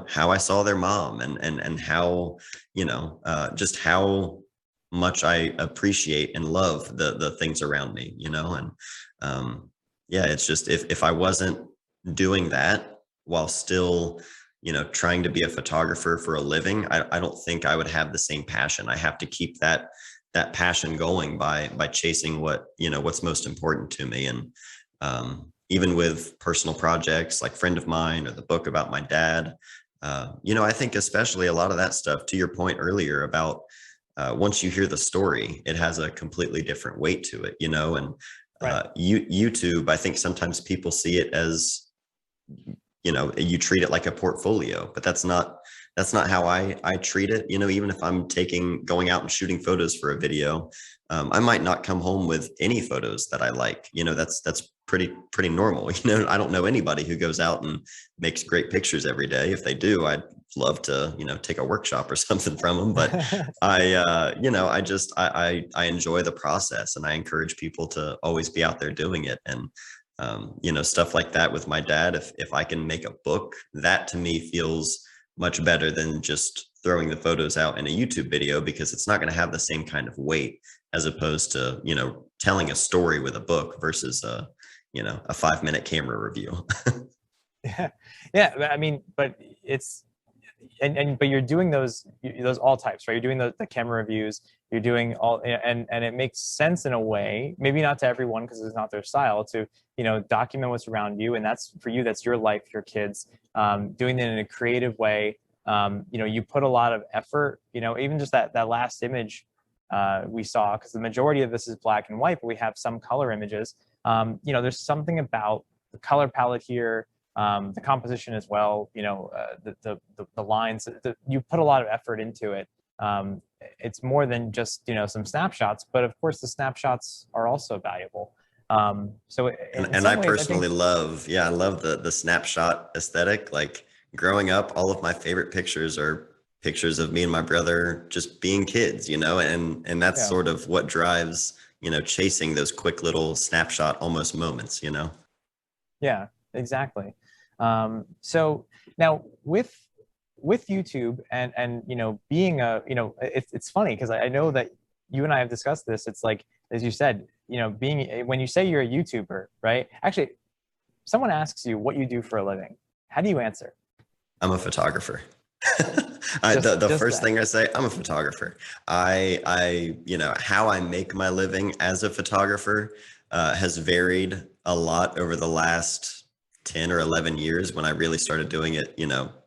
how I saw their mom, and how, just how much I appreciate and love the things around me, and yeah, it's just, if I wasn't doing that while still, trying to be a photographer for a living, I don't think I would have the same passion. I have to keep that passion going by chasing what's most important to me. And even with personal projects like Friend of Mine or the book about my dad, I think especially a lot of that stuff, to your point earlier about once you hear the story, it has a completely different weight to it, and Right. YouTube, I think sometimes people see it as, you treat it like a portfolio, but that's not how I treat it. Even if I'm going out and shooting photos for a video, I might not come home with any photos that I like. That's pretty normal. I don't know anybody who goes out and makes great pictures every day. If they do, I'd love to, take a workshop or something from them. But I enjoy the process, and I encourage people to always be out there doing it. And stuff like that with my dad, if I can make a book, that to me feels much better than just throwing the photos out in a YouTube video, because it's not going to have the same kind of weight as opposed to, telling a story with a book versus a 5-minute camera review. Yeah. Yeah. I mean, but it's, but you're doing those all types, right? You're doing the camera reviews, you're doing all, and it makes sense in a way, maybe not to everyone because it's not their style, to document what's around you, and that's for you, that's your life, your kids, doing it in a creative way. You put a lot of effort, even just that last image we saw, because the majority of this is black and white, but we have some color images. There's something about the color palette here, the composition as well, the lines, you put a lot of effort into it. It's more than just, some snapshots, but of course the snapshots are also valuable. So and I personally love, I love the snapshot aesthetic. Like growing up, all of my favorite pictures are pictures of me and my brother just being kids, and that's sort of what drives, chasing those quick little snapshot almost moments, Yeah, exactly. So now with YouTube and being it's funny because I know that you and I have discussed this. It's like, as you said, being, when you say you're a YouTuber, right? Actually, someone asks you what you do for a living. How do you answer? I'm a photographer. The first thing I say, I'm a photographer. How I make my living as a photographer has varied a lot over the last 10 or 11 years when I really started doing it,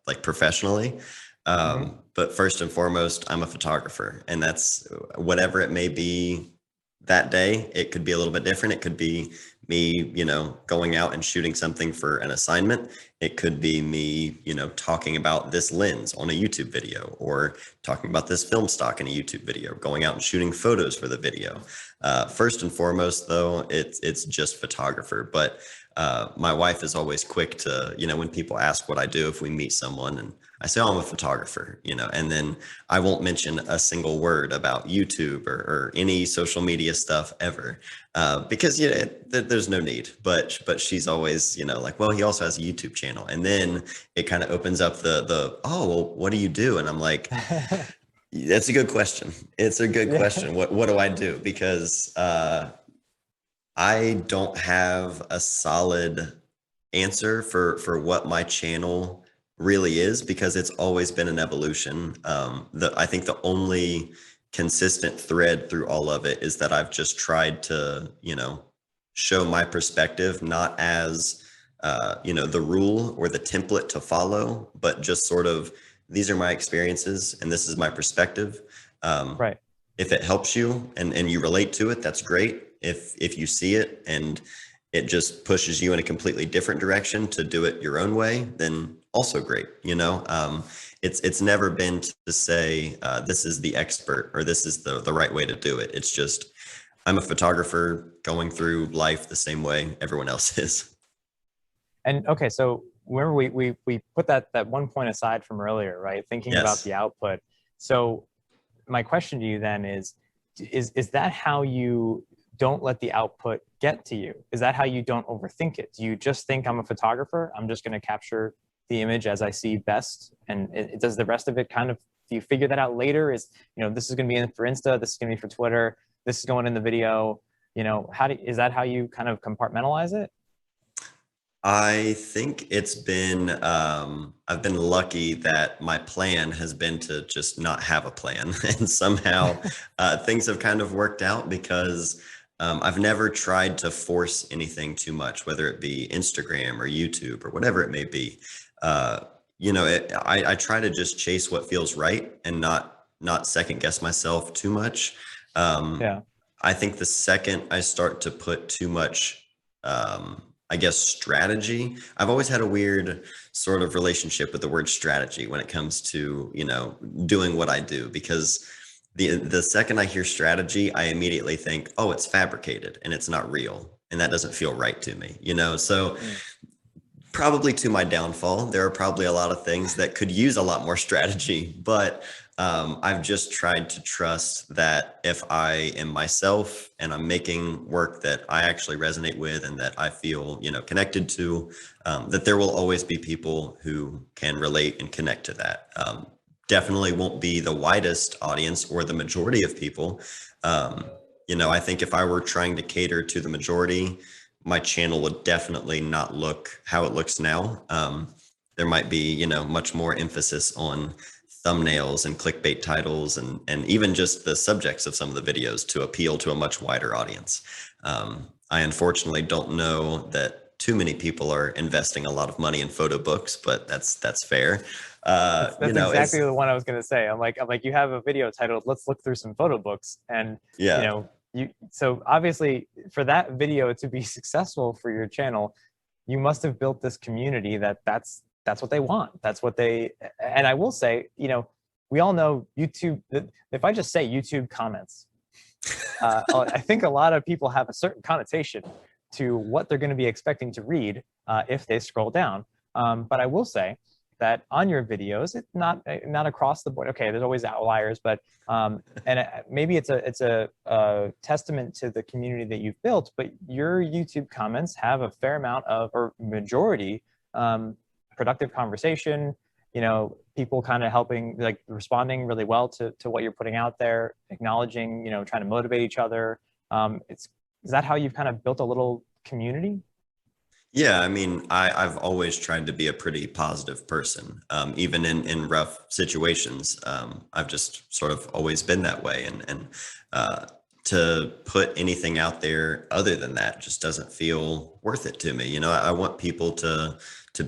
like professionally. But first and foremost, I'm a photographer, and that's whatever it may be that day. It could be a little bit different. It could be me, going out and shooting something for an assignment. It could be me, talking about this lens on a YouTube video, or talking about this film stock in a YouTube video, going out and shooting photos for the video. First and foremost, though, it's just photographer. But my wife is always quick to, when people ask what I do, if we meet someone, and I say, oh, I'm a photographer, and then I won't mention a single word about YouTube or any social media stuff ever, because there's no need. But she's always, like, well, he also has a YouTube channel, and then it kind of opens up the oh, well, what do you do? And I'm like, that's a good question. It's a good question. What do I do? Because I don't have a solid answer for what my channel really is, because it's always been an evolution. I think the only consistent thread through all of it is that I've just tried to, show my perspective, not as, the rule or the template to follow, but just sort of, these are my experiences and this is my perspective. Right. If it helps you and you relate to it, that's great. If you see it and it just pushes you in a completely different direction to do it your own way, then also great. It's never been to say, this is the expert or this is the right way to do it. It's just, I'm a photographer going through life the same way everyone else is. And okay, so remember we put that one point aside from earlier, right? Thinking about Yes. the output. So my question to you then is that how you don't let the output get to you? Is that how you don't overthink it? Do you just think, I'm a photographer, I'm just going to capture the image as I see best, and does the rest of it kind of, do you figure that out later? Is, this is going to be in for Insta, this is going to be for Twitter, this is going in the video, is that how you kind of compartmentalize it? I think I've been lucky that my plan has been to just not have a plan. And somehow things have kind of worked out because I've never tried to force anything too much, whether it be Instagram or YouTube or whatever it may be. Uh, I try to just chase what feels right and not second guess myself too much. Um, Yeah. I think the second I start to put too much, I guess, strategy, I've always had a weird sort of relationship with the word strategy when it comes to, doing what I do, because the second I hear strategy, I immediately think, oh, it's fabricated and it's not real. And that doesn't feel right to me, So Mm. probably to my downfall, there are probably a lot of things that could use a lot more strategy, but I've just tried to trust that if I am myself and I'm making work that I actually resonate with and that I feel, connected to, that there will always be people who can relate and connect to that. Definitely won't be the widest audience or the majority of people. Um, I think if I were trying to cater to the majority, my channel would definitely not look how it looks now. There might be, much more emphasis on thumbnails and clickbait titles and even just the subjects of some of the videos to appeal to a much wider audience. I unfortunately don't know that too many people are investing a lot of money in photo books, but that's fair. That's exactly the one I was going to say. I'm like, you have a video titled "Let's look through some photo books," and Yeah. so obviously for that video to be successful for your channel, you must have built this community that's what they want. That's what they, and I will say, we all know YouTube. If I just say YouTube comments, I think a lot of people have a certain connotation to what they're going to be expecting to read if they scroll down. But I will say that on your videos, it's not across the board. Okay, there's always outliers, but maybe it's a testament to the community that you've built. But your YouTube comments have a fair amount of, or majority, productive conversation. People kind of helping, like responding really well to what you're putting out there, acknowledging, trying to motivate each other. Is that how you've kind of built a little community? Yeah, I mean, I've always tried to be a pretty positive person, even in rough situations. I've just sort of always been that way, and to put anything out there other than that just doesn't feel worth it to me. I want people to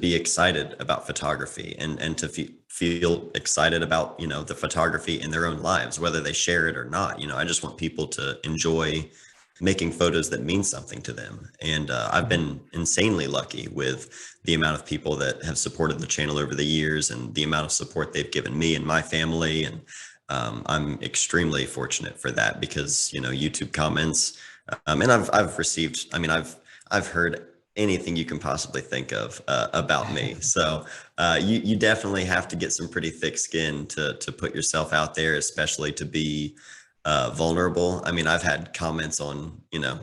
be excited about photography and to feel excited about the photography in their own lives, whether they share it or not. I just want people to enjoy making photos that mean something to them. And I've been insanely lucky with the amount of people that have supported the channel over the years and the amount of support they've given me and my family. And I'm extremely fortunate for that because, YouTube comments, and I've received, I mean, I've heard anything you can possibly think of about me. So you definitely have to get some pretty thick skin to put yourself out there, especially to be vulnerable. I mean, I've had comments on,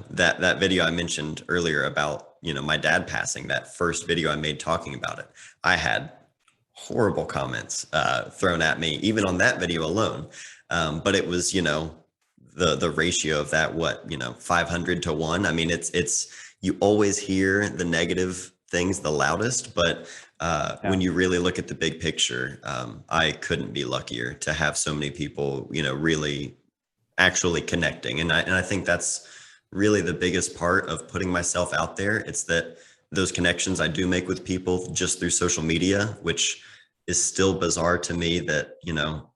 that video I mentioned earlier about, my dad passing, that first video I made talking about it. I had horrible comments thrown at me, even on that video alone. But it was, the ratio of that, 500 to 1. I mean, it's, you always hear the negative things the loudest, but when you really look at the big picture, I couldn't be luckier to have so many people, really actually connecting. And I think that's really the biggest part of putting myself out there. It's that those connections I do make with people just through social media, which is still bizarre to me that,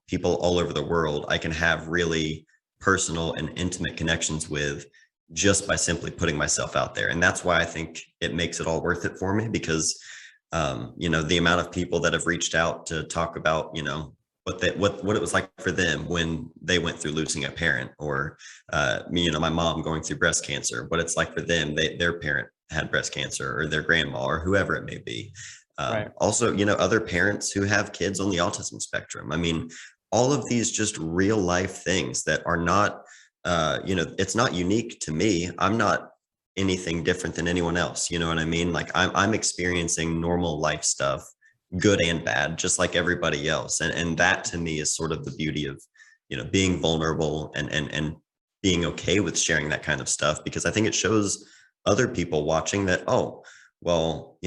people all over the world, I can have really personal and intimate connections with just by simply putting myself out there. And that's why I think it makes it all worth it for me because, the amount of people that have reached out to talk about, what it was like for them when they went through losing a parent, or me, my mom going through breast cancer, what it's like for them, their parent had breast cancer, or their grandma, or whoever it may be. Also, other parents who have kids on the autism spectrum. I mean, all of these just real life things that are not, it's not unique to me. I'm not anything different than anyone else. You know what I mean? Like I'm experiencing normal life stuff, good and bad, just like everybody else. And that to me is sort of the beauty of, being vulnerable and being okay with sharing that kind of stuff, because I think it shows other people watching that, oh, well,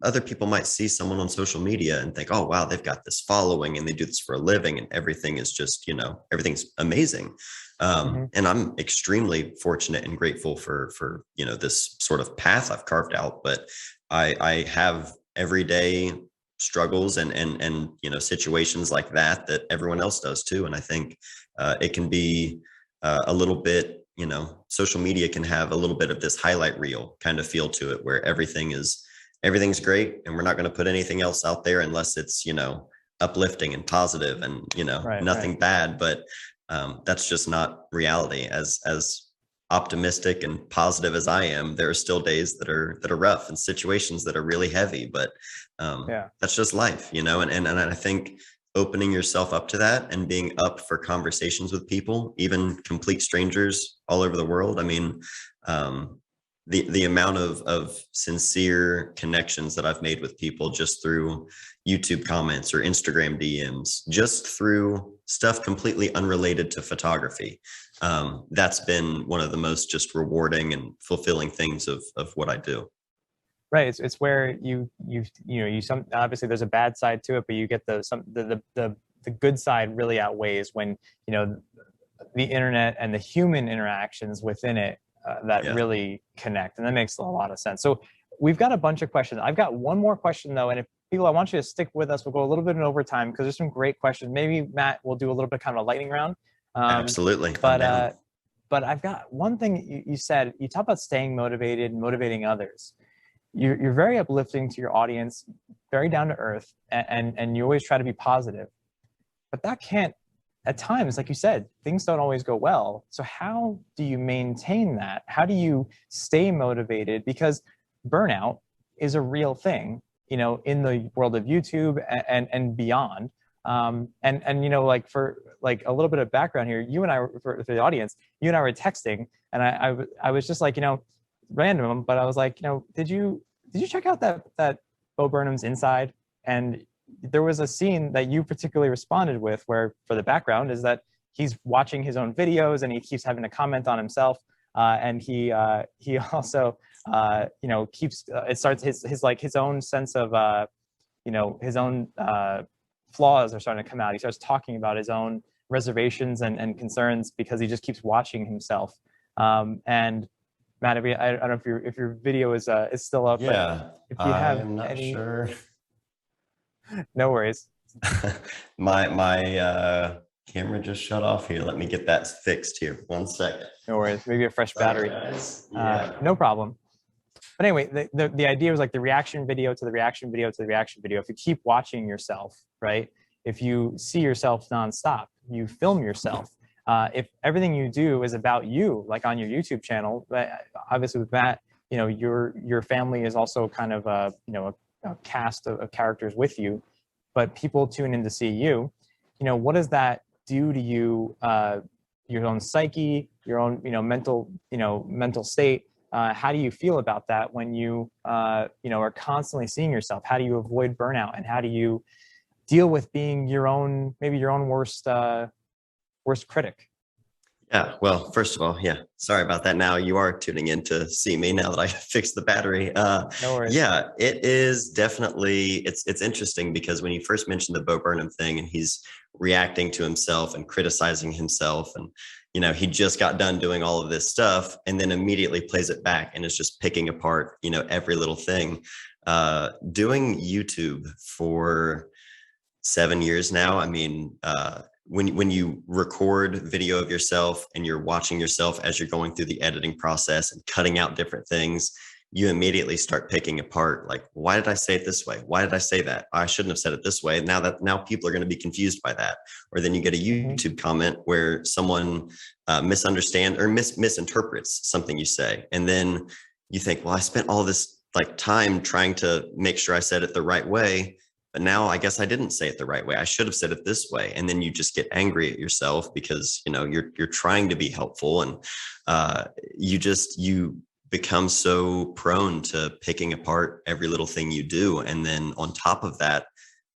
other people might see someone on social media and think, oh, wow, they've got this following and they do this for a living and everything is just, everything's amazing. And I'm extremely fortunate and grateful for, this sort of path I've carved out, but I have everyday struggles and situations like that everyone else does too. And I think it can be a little bit, social media can have a little bit of this highlight reel kind of feel to it, where everything's great and we're not going to put anything else out there unless it's, uplifting and positive and, nothing bad. But that's just not reality. As optimistic and positive as I am, there are still days that are rough and situations that are really heavy, but that's just life, and I think opening yourself up to that and being up for conversations with people, even complete strangers all over the world. I mean, the amount of sincere connections that I've made with people just through YouTube comments or Instagram DMs, just through stuff completely unrelated to photography. That's been one of the most just rewarding and fulfilling things of what I do. Right. It's where you obviously there's a bad side to it, but you get the good side really outweighs when, the internet and the human interactions within it that really connect. And that makes a lot of sense. So we've got a bunch of questions. I've got one more question though. And if people, I want you to stick with us. We'll go a little bit in overtime because there's some great questions. Maybe Matt will do a little bit kind of a lightning round. Absolutely. But I've got one thing you said. You talk about staying motivated and motivating others. You're very uplifting to your audience, very down to earth, and you always try to be positive. But that can't, at times, like you said, things don't always go well. So how do you maintain that? How do you stay motivated? Because burnout is a real thing, in the world of YouTube and beyond. Like for like a little bit of background here, you and I, for the audience, you and I were texting, and I was just like, random, but I was like, did you check out that Bo Burnham's Inside? And there was a scene that you particularly responded with, where for the background is that he's watching his own videos and he keeps having to comment on himself, and he also keeps it starts his own sense of his own flaws are starting to come out. He starts talking about his own reservations and concerns because he just keeps watching himself. And Matt, I don't know if your video is still up. Yeah, if you have I'm not sure. No worries. my camera just shut off here. Let me get that fixed here. 1 second. No worries. Maybe a fresh battery. No problem. But anyway, the idea was like the reaction video to the reaction video to the reaction video. If you keep watching yourself, right? If you see yourself nonstop, you film yourself. If everything you do is about you, like on your YouTube channel, obviously with Matt, your family is also kind of a cast of characters with you, but people tune in to see you. What does that do to you, your own psyche, your own mental state? How do you feel about that when you are constantly seeing yourself? How do you avoid burnout, and how do you deal with being maybe your own worst critic? Yeah, well, first of all, sorry about that. Now you are tuning in to see me now that I fixed the battery. No worries. Yeah, it is definitely, it's interesting because when you first mentioned the Bo Burnham thing and he's reacting to himself and criticizing himself, and he just got done doing all of this stuff and then immediately plays it back and is just picking apart, every little thing. Doing YouTube for 7 years now, I mean, when you record video of yourself and you're watching yourself as you're going through the editing process and cutting out different things, you immediately start picking apart, like, why did I say it this way? Why did I say that? I shouldn't have said it this way. Now people are going to be confused by that. Or then you get a YouTube comment where someone misunderstands or misinterprets something you say. And then you think, well, I spent all this like time trying to make sure I said it the right way. But now I guess I didn't say it the right way. I should have said it this way. And then you just get angry at yourself because, you're trying to be helpful, and you become so prone to picking apart every little thing you do. And then on top of that,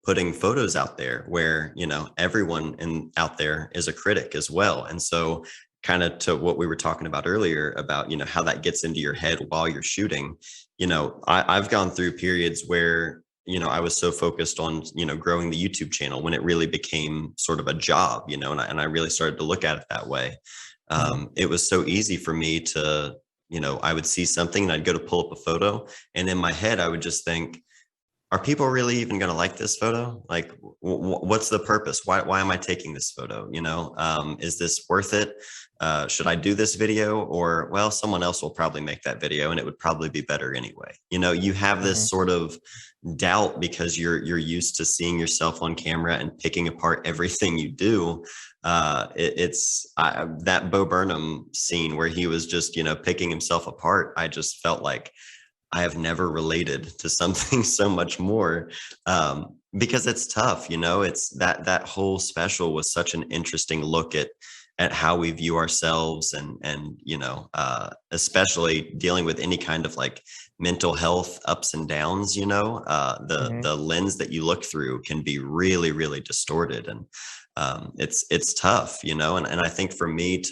putting photos out there where, everyone out there is a critic as well. And so kind of to what we were talking about earlier about, how that gets into your head while you're shooting, I've gone through periods where, I was so focused on, growing the YouTube channel when it really became sort of a job, and I really started to look at it that way. It was so easy for me to, I would see something and I'd go to pull up a photo, and in my head, I would just think, are people really even going to like this photo? Like, what's the purpose? Why am I taking this photo? Is this worth it? Should I do this video? Or, well, someone else will probably make that video and it would probably be better anyway. You have this sort of doubt because you're used to seeing yourself on camera and picking apart everything you do. It's that Bo Burnham scene where he was just, picking himself apart. I just felt like I have never related to something so much more, because it's tough. It's that whole special was such an interesting look at how we view ourselves, and especially dealing with any kind of like mental health ups and downs. The lens that you look through can be really, really distorted, and it's tough. And I think for me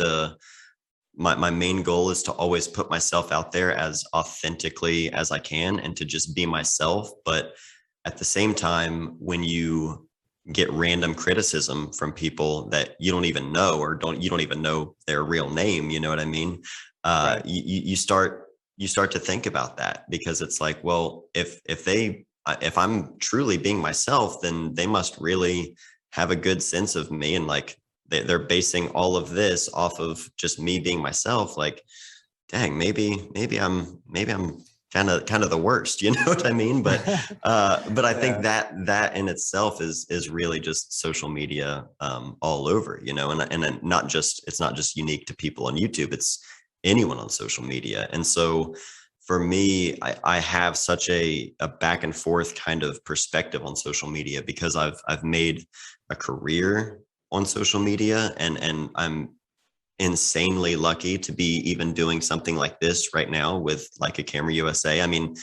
my main goal is to always put myself out there as authentically as I can and to just be myself. But at the same time, when you get random criticism from people that you don't even know, or you don't even know their real name, you know what I mean? Right. You start to think about that, because it's like, well, if I'm truly being myself, then they must really have a good sense of me, and like, they're basing all of this off of just me being myself. Like, dang, maybe I'm kind of the worst, you know what I mean? But I think that in itself is really just social media all over, and it's not just unique to people on YouTube. It's anyone on social media. And so for me, I have such a back and forth kind of perspective on social media, because I've made a career on social media, and I'm insanely lucky to be even doing something like this right now with Leica Camera USA. I mean,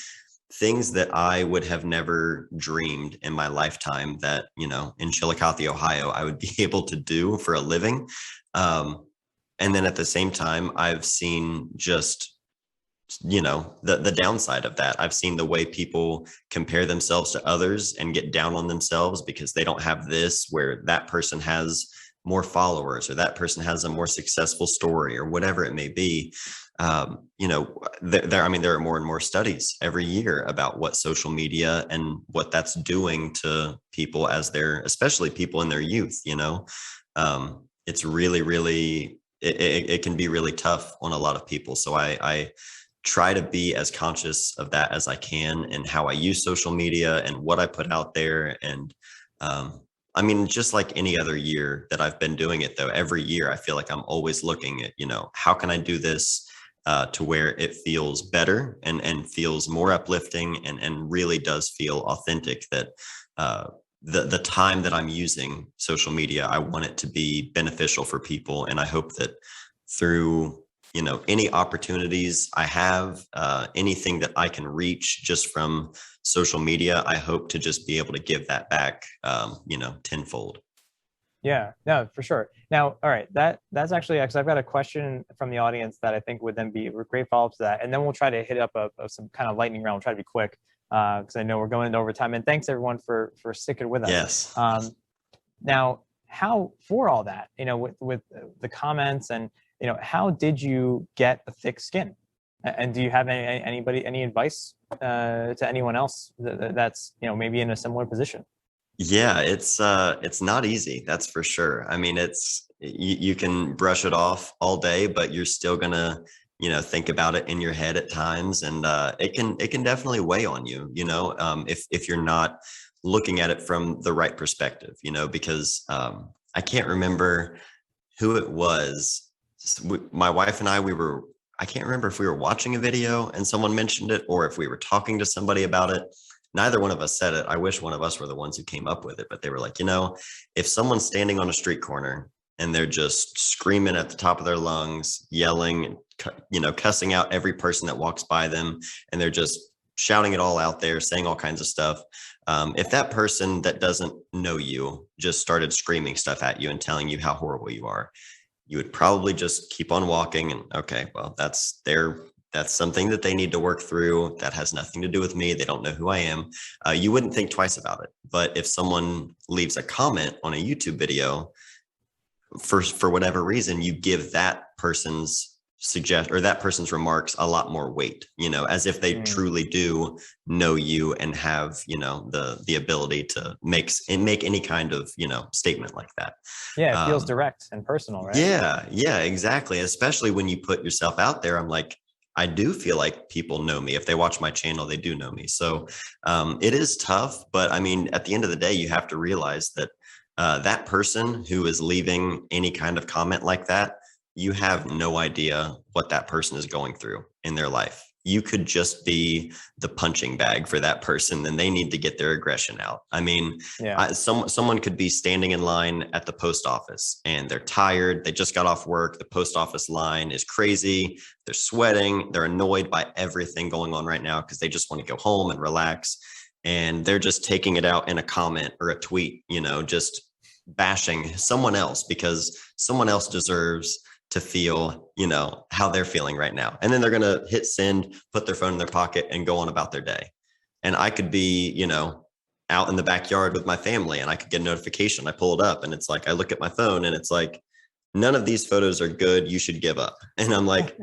things that I would have never dreamed in my lifetime that, in Chillicothe, Ohio, I would be able to do for a living. And then at the same time, I've seen just, the downside of that. I've seen the way people compare themselves to others and get down on themselves because they don't have this, where that person has more followers, or that person has a more successful story, or whatever it may be. There are more and more studies every year about what social media and what that's doing to people especially people in their youth. It's really, really, it can be really tough on a lot of people. So I try to be as conscious of that as I can, and how I use social media and what I put out there. And just like any other year that I've been doing it, though, every year I feel like I'm always looking at, how can I do this to where it feels better and feels more uplifting, and really does feel authentic, that the time that I'm using social media, I want it to be beneficial for people. And I hope that through any opportunities I have, anything that I can reach just from social media, I hope to just be able to give that back, tenfold. Yeah, no, for sure. Now, all right, that's actually, because I've got a question from the audience that I think would then be a great follow-up to that. And then we'll try to hit up some kind of lightning round. We'll try to be quick, because I know we're going into overtime. And thanks everyone for sticking with us. Yes. Now, how, for all that, with the comments, and how did you get a thick skin? And do you have any advice to anyone else that's maybe in a similar position? Yeah, it's not easy, that's for sure. I mean, you can brush it off all day, but you're still gonna think about it in your head at times, and it can definitely weigh on you. If you're not looking at it from the right perspective, because I can't remember who it was. My wife and I, we were I can't remember if we were watching a video and someone mentioned it or if we were talking to somebody about it. Neither one of us said it. I wish one of us were the ones who came up with it, but they were like, if someone's standing on a street corner and they're just screaming at the top of their lungs, yelling, cussing out every person that walks by them, and they're just shouting it all out there, saying all kinds of stuff. If that person that doesn't know you just started screaming stuff at you and telling you how horrible you are, you would probably just keep on walking and, okay, well, that's something that they need to work through. That has nothing to do with me. They don't know who I am. You wouldn't think twice about it. But if someone leaves a comment on a YouTube video, for whatever reason, you give that person's that person's remarks a lot more weight, as if they truly do know you and have, the ability to make any kind of, statement like that. Yeah, it feels direct and personal, right? Yeah, exactly. Especially when you put yourself out there. I'm like, I do feel like people know me. If they watch my channel, they do know me. So it is tough, but I mean, at the end of the day, you have to realize that that person who is leaving any kind of comment like that, you have no idea what that person is going through in their life. You could just be the punching bag for that person, and they need to get their aggression out. I mean, someone could be standing in line at the post office and they're tired. They just got off work. The post office line is crazy. They're sweating. They're annoyed by everything going on right now because they just want to go home and relax. And they're just taking it out in a comment or a tweet, just bashing someone else because someone else deserves to feel, how they're feeling right now. And then they're going to hit send, put their phone in their pocket and go on about their day. And I could be, out in the backyard with my family and I could get a notification. I pull it up and it's like, I look at my phone and it's like, none of these photos are good. You should give up. And I'm like,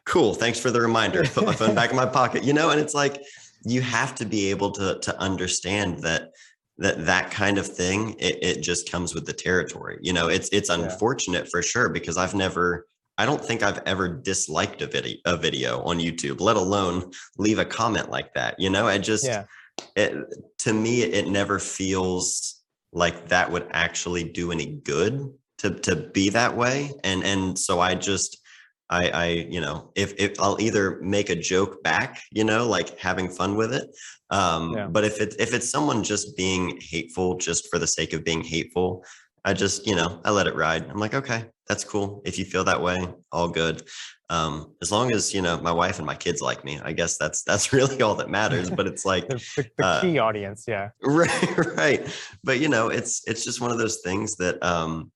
cool. Thanks for the reminder. Put my phone back in my pocket, and it's like, you have to be able to understand that kind of thing, it just comes with the territory. It's unfortunate for sure, because I don't think I've ever disliked a video on YouTube, let alone leave a comment like that. To me, it never feels like that would actually do any good to be that way. And so if I'll either make a joke back, like having fun with it. But if it's someone just being hateful, just for the sake of being hateful, I just, I let it ride. I'm like, okay, that's cool. If you feel that way, all good. As long as, my wife and my kids like me, I guess that's really all that matters. But it's like the key audience. Yeah. Right. But, it's just one of those things that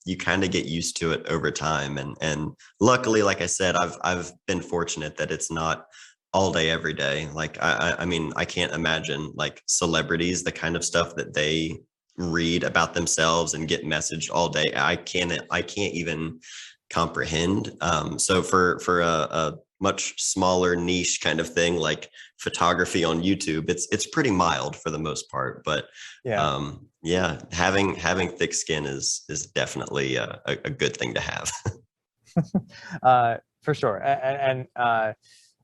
you kind of get used to it over time. And luckily, like I said, I've been fortunate that it's not all day, every day. Like, I mean, I can't imagine like celebrities, the kind of stuff that they read about themselves and get messaged all day. I can't even comprehend. So for a much smaller niche kind of thing, like photography on YouTube, it's pretty mild for the most part. But having thick skin is definitely a good thing to have. For sure.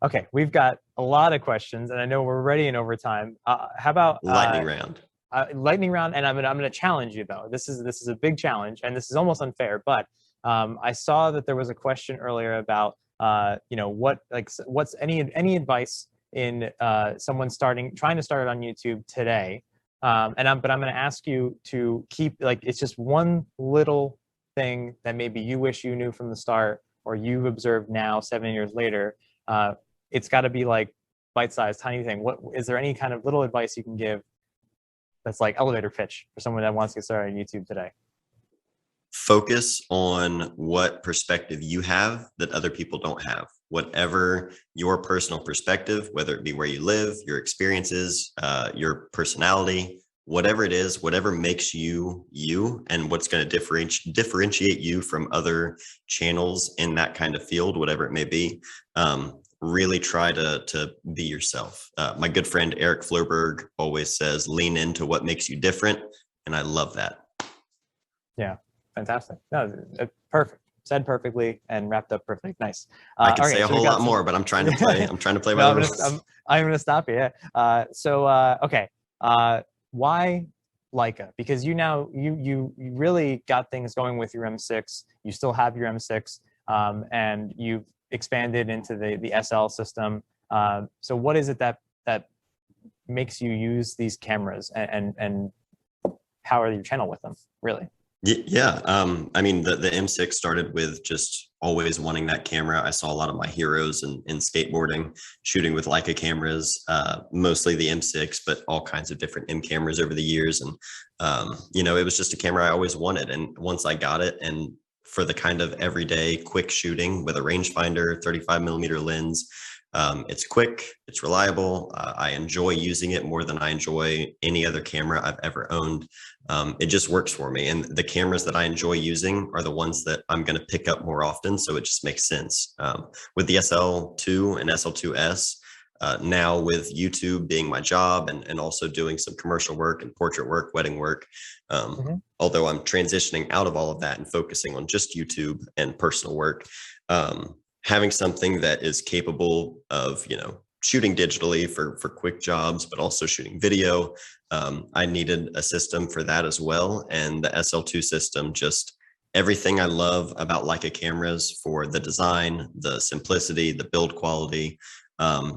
Okay, we've got a lot of questions, and I know we're already in overtime. How about lightning round? Lightning round, and I'm gonna challenge you though. This is a big challenge, and this is almost unfair. But I saw that there was a question earlier about what's any advice in someone trying to start on YouTube today. But I'm going to ask you to keep, like, it's just one little thing that maybe you wish you knew from the start, or you've observed now 7 years later. It's got to be like bite-sized, tiny thing. What is there any kind of little advice you can give that's like elevator pitch for someone that wants to get started on YouTube today? Focus on what perspective you have that other people don't have. Whatever your personal perspective, whether it be where you live, your experiences, your personality, whatever it is, whatever makes you you, and what's going to differentiate you from other channels in that kind of field, whatever it may be. Really try to be yourself. My good friend Eric Floberg always says, lean into what makes you different. And I love that. Yeah, fantastic. No, perfect. Said perfectly and wrapped up perfectly. Nice. I could say a whole lot more, but I'm trying to play. I'm trying to play by the rules. I'm going to stop you. Okay. Why Leica? Because you really got things going with your M6. You still have your M6, and expanded into the SL system. So what is it that makes you use these cameras and power your channel with them, really? Yeah, I mean, the M6 started with just always wanting that camera. I saw a lot of my heroes in skateboarding, shooting with Leica cameras, mostly the M6, but all kinds of different M cameras over the years. And, it was just a camera I always wanted. And once I got it, and for the kind of everyday quick shooting with a rangefinder, 35mm lens, it's quick, it's reliable. I enjoy using it more than I enjoy any other camera I've ever owned. It just works for me. And the cameras that I enjoy using are the ones that I'm going to pick up more often. So it just makes sense. With the SL2 and SL2S, now with YouTube being my job and also doing some commercial work and portrait work, wedding work, although I'm transitioning out of all of that and focusing on just YouTube and personal work, having something that is capable of, shooting digitally for quick jobs, but also shooting video. I needed a system for that as well. And the SL2 system, just everything I love about Leica cameras for the design, the simplicity, the build quality,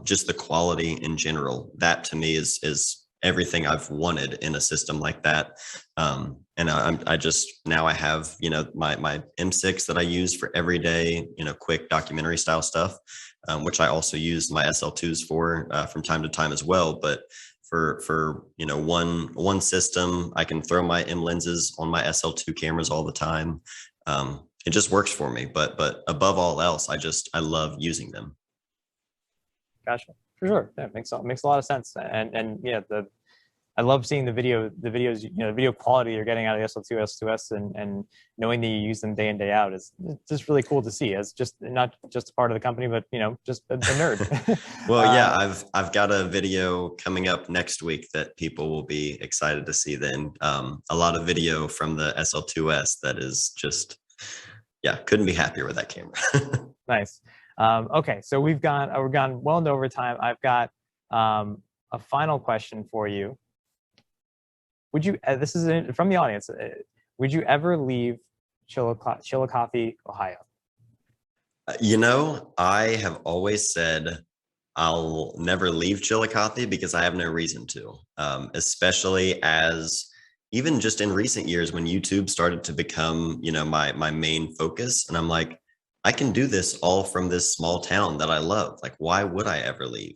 just the quality in general. That to me is everything I've wanted in a system like that. And I just, now I have, my M6 that I use for everyday, quick documentary style stuff, which I also use my SL2s for from time to time as well. But for one system, I can throw my M lenses on my SL2 cameras all the time. It just works for me. But above all else, I love using them. Gotcha. For sure. Yeah, it makes a lot of sense. And yeah, I love seeing the videos, the video quality you're getting out of the SL2, S2S, and knowing that you use them day in, day out is just really cool to see, as just not just a part of the company, but just a nerd. Well, yeah, I've got a video coming up next week that people will be excited to see then. A lot of video from the SL2S that is just, yeah, couldn't be happier with that camera. Nice. Okay, so we've gone well into overtime. I've got a final question for you. Would you, this is from the audience, would you ever leave Chillicothe, Ohio? I have always said I'll never leave Chillicothe because I have no reason to, especially as even just in recent years when YouTube started to become, my main focus. And I'm like, I can do this all from this small town that I love. Like, why would I ever leave?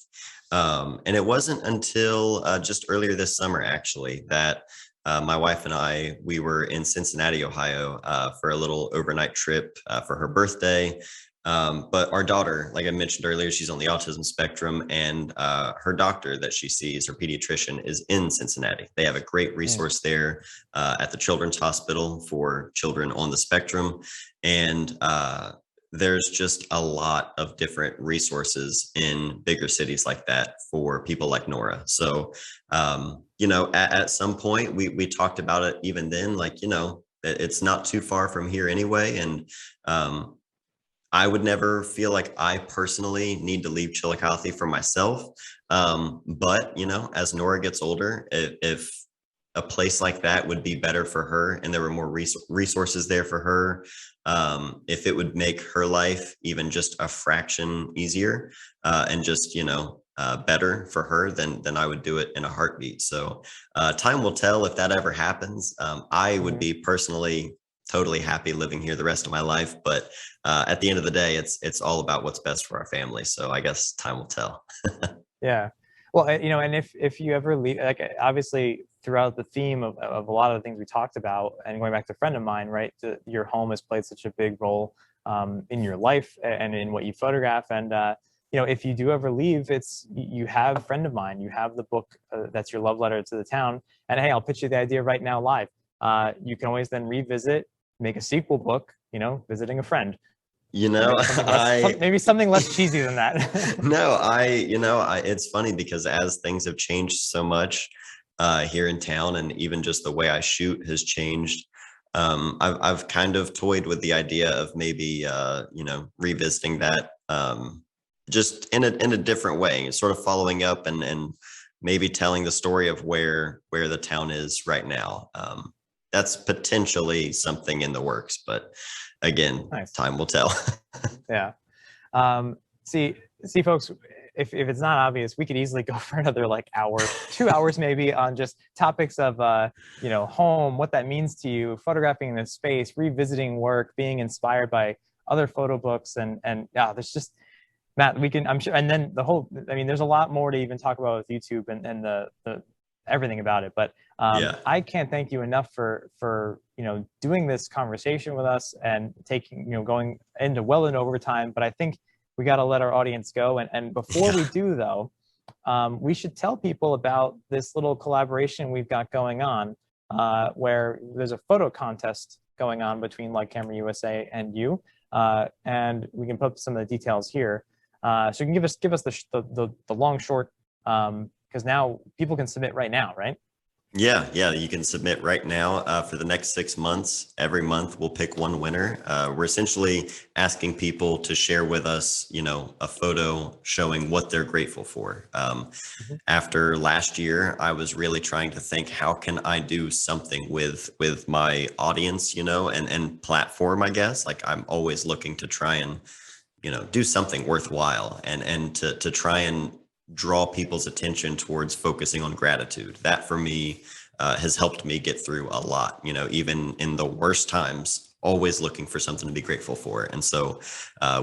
And it wasn't until just earlier this summer, actually, that my wife and we were in Cincinnati, Ohio, for a little overnight trip for her birthday. But our daughter, like I mentioned earlier, she's on the autism spectrum, and her doctor that she sees, her pediatrician, is in Cincinnati. They have a great resource there at the Children's Hospital for children on the spectrum. And there's just a lot of different resources in bigger cities like that for people like Nora. So, at some point we talked about it even then, like, it's not too far from here anyway. And I would never feel like I personally need to leave Chillicothe for myself. But, as Nora gets older, if a place like that would be better for her and there were more resources there for her, if it would make her life even just a fraction easier and just, better for her, then I would do it in a heartbeat. So time will tell if that ever happens. I would be personally totally happy living here the rest of my life. But at the end of the day, it's all about what's best for our family. So I guess time will tell. Yeah. Well, and if you ever leave, like, obviously throughout the theme of a lot of the things we talked about, and going back to a friend of mine, right, your home has played such a big role in your life and in what you photograph. And, if you do ever leave, you have a friend of mine, you have the book that's your love letter to the town. And hey, I'll pitch you the idea right now live. You can always then revisit, make a sequel book, visiting a friend. Maybe something less cheesy than that. No, it's funny because as things have changed so much here in town, and even just the way I shoot has changed, I've kind of toyed with the idea of maybe revisiting that just in a different way, sort of following up and maybe telling the story of where the town is right now. That's potentially something in the works, but again, nice. Time will tell. Yeah. See, folks, if it's not obvious, we could easily go for another like hour, 2 hours maybe on just topics of, home, what that means to you, photographing in this space, revisiting work, being inspired by other photo books. And yeah, there's just, Matt, I'm sure, and then there's a lot more to even talk about with YouTube and the everything about it. But Yeah. I can't thank you enough for doing this conversation with us and going into well into overtime. But I think we got to let our audience go. And before we do, though, we should tell people about this little collaboration we've got going on, where there's a photo contest going on between Leica Camera USA and you, and we can put some of the details here. So you can give us the long short, because now people can submit right now, right? Yeah, you can submit right now for the next 6 months. Every month we'll pick one winner. We're essentially asking people to share with us, a photo showing what they're grateful for. After last year, I was really trying to think, how can I do something with my audience, and platform, I guess. Like, I'm always looking to try and, do something worthwhile and to try and draw people's attention towards focusing on gratitude. That for me has helped me get through a lot, even in the worst times, always looking for something to be grateful for. And so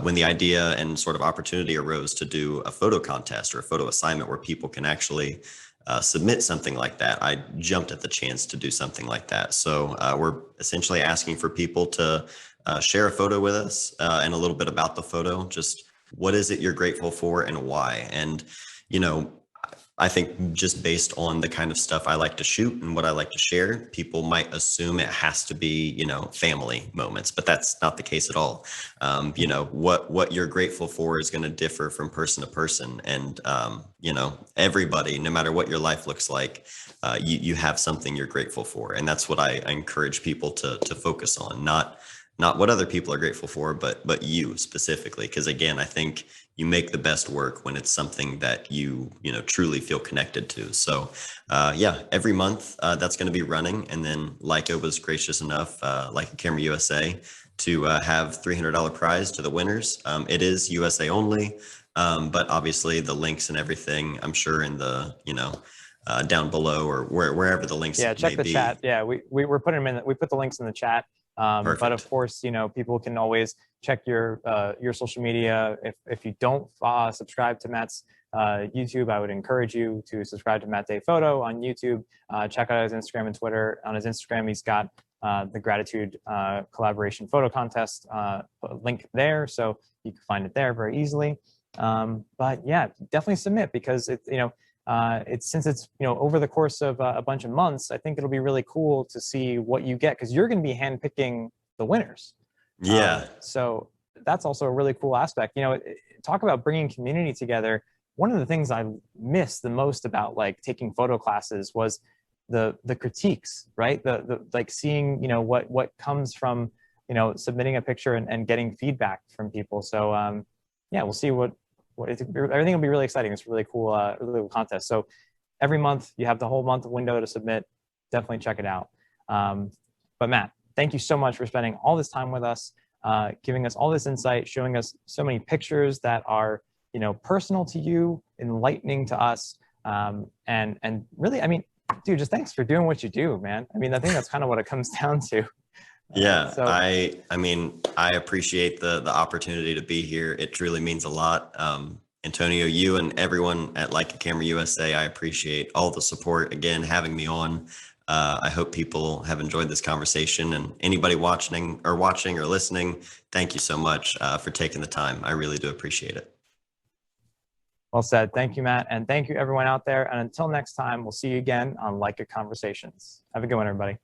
when the idea and sort of opportunity arose to do a photo contest or a photo assignment where people can actually submit something like that, I jumped at the chance to do something like that. So we're essentially asking for people to share a photo with us and a little bit about the photo. Just what is it you're grateful for and why? And I think just based on the kind of stuff I like to shoot and what I like to share, people might assume it has to be, family moments, but that's not the case at all. What you're grateful for is going to differ from person to person. And, everybody, no matter what your life looks like, you have something you're grateful for. And that's what I encourage people to focus on, not what other people are grateful for, but you specifically. Because again, I think you make the best work when it's something that you truly feel connected to. So every month that's going to be running. And then Leica was gracious enough, Leica Camera USA, to have $300 prize to the winners. It is USA only, but obviously the links and everything, I'm sure in the down below or wherever the links check the chat. Yeah, we're putting them in. We put the links in the chat. But of course, people can always check your social media. If you don't subscribe to Matt's YouTube, I would encourage you to subscribe to Matt Day Photo on YouTube. Check out his Instagram and Twitter. On his Instagram, he's got the gratitude collaboration photo contest link there, so you can find it there very easily. But yeah, definitely submit, because since it's over the course of a bunch of months, I think it'll be really cool to see what you get, because you're going to be handpicking the winners. Yeah. So that's also a really cool aspect. Talk about bringing community together. One of the things I missed the most about like taking photo classes was the critiques, right? The like seeing what comes from submitting a picture and getting feedback from people. So we'll see everything will be really exciting. It's a really cool contest. So every month you have the whole month window to submit. Definitely check it out. But Matt, thank you so much for spending all this time with us, giving us all this insight, showing us so many pictures that are personal to you, enlightening to us, and really, I mean, dude, just thanks for doing what you do, man. I mean, I think that's kind of what it comes down to. Yeah, I mean, I appreciate the opportunity to be here. It truly means a lot. Antonio, you and everyone at Leica Camera USA, I appreciate all the support, again, having me on. I hope people have enjoyed this conversation, and anybody watching or listening, thank you so much for taking the time. I really do appreciate it. Well said. Thank you, Matt. And thank you everyone out there. And until next time, we'll see you again on Leica Conversations. Have a good one, everybody.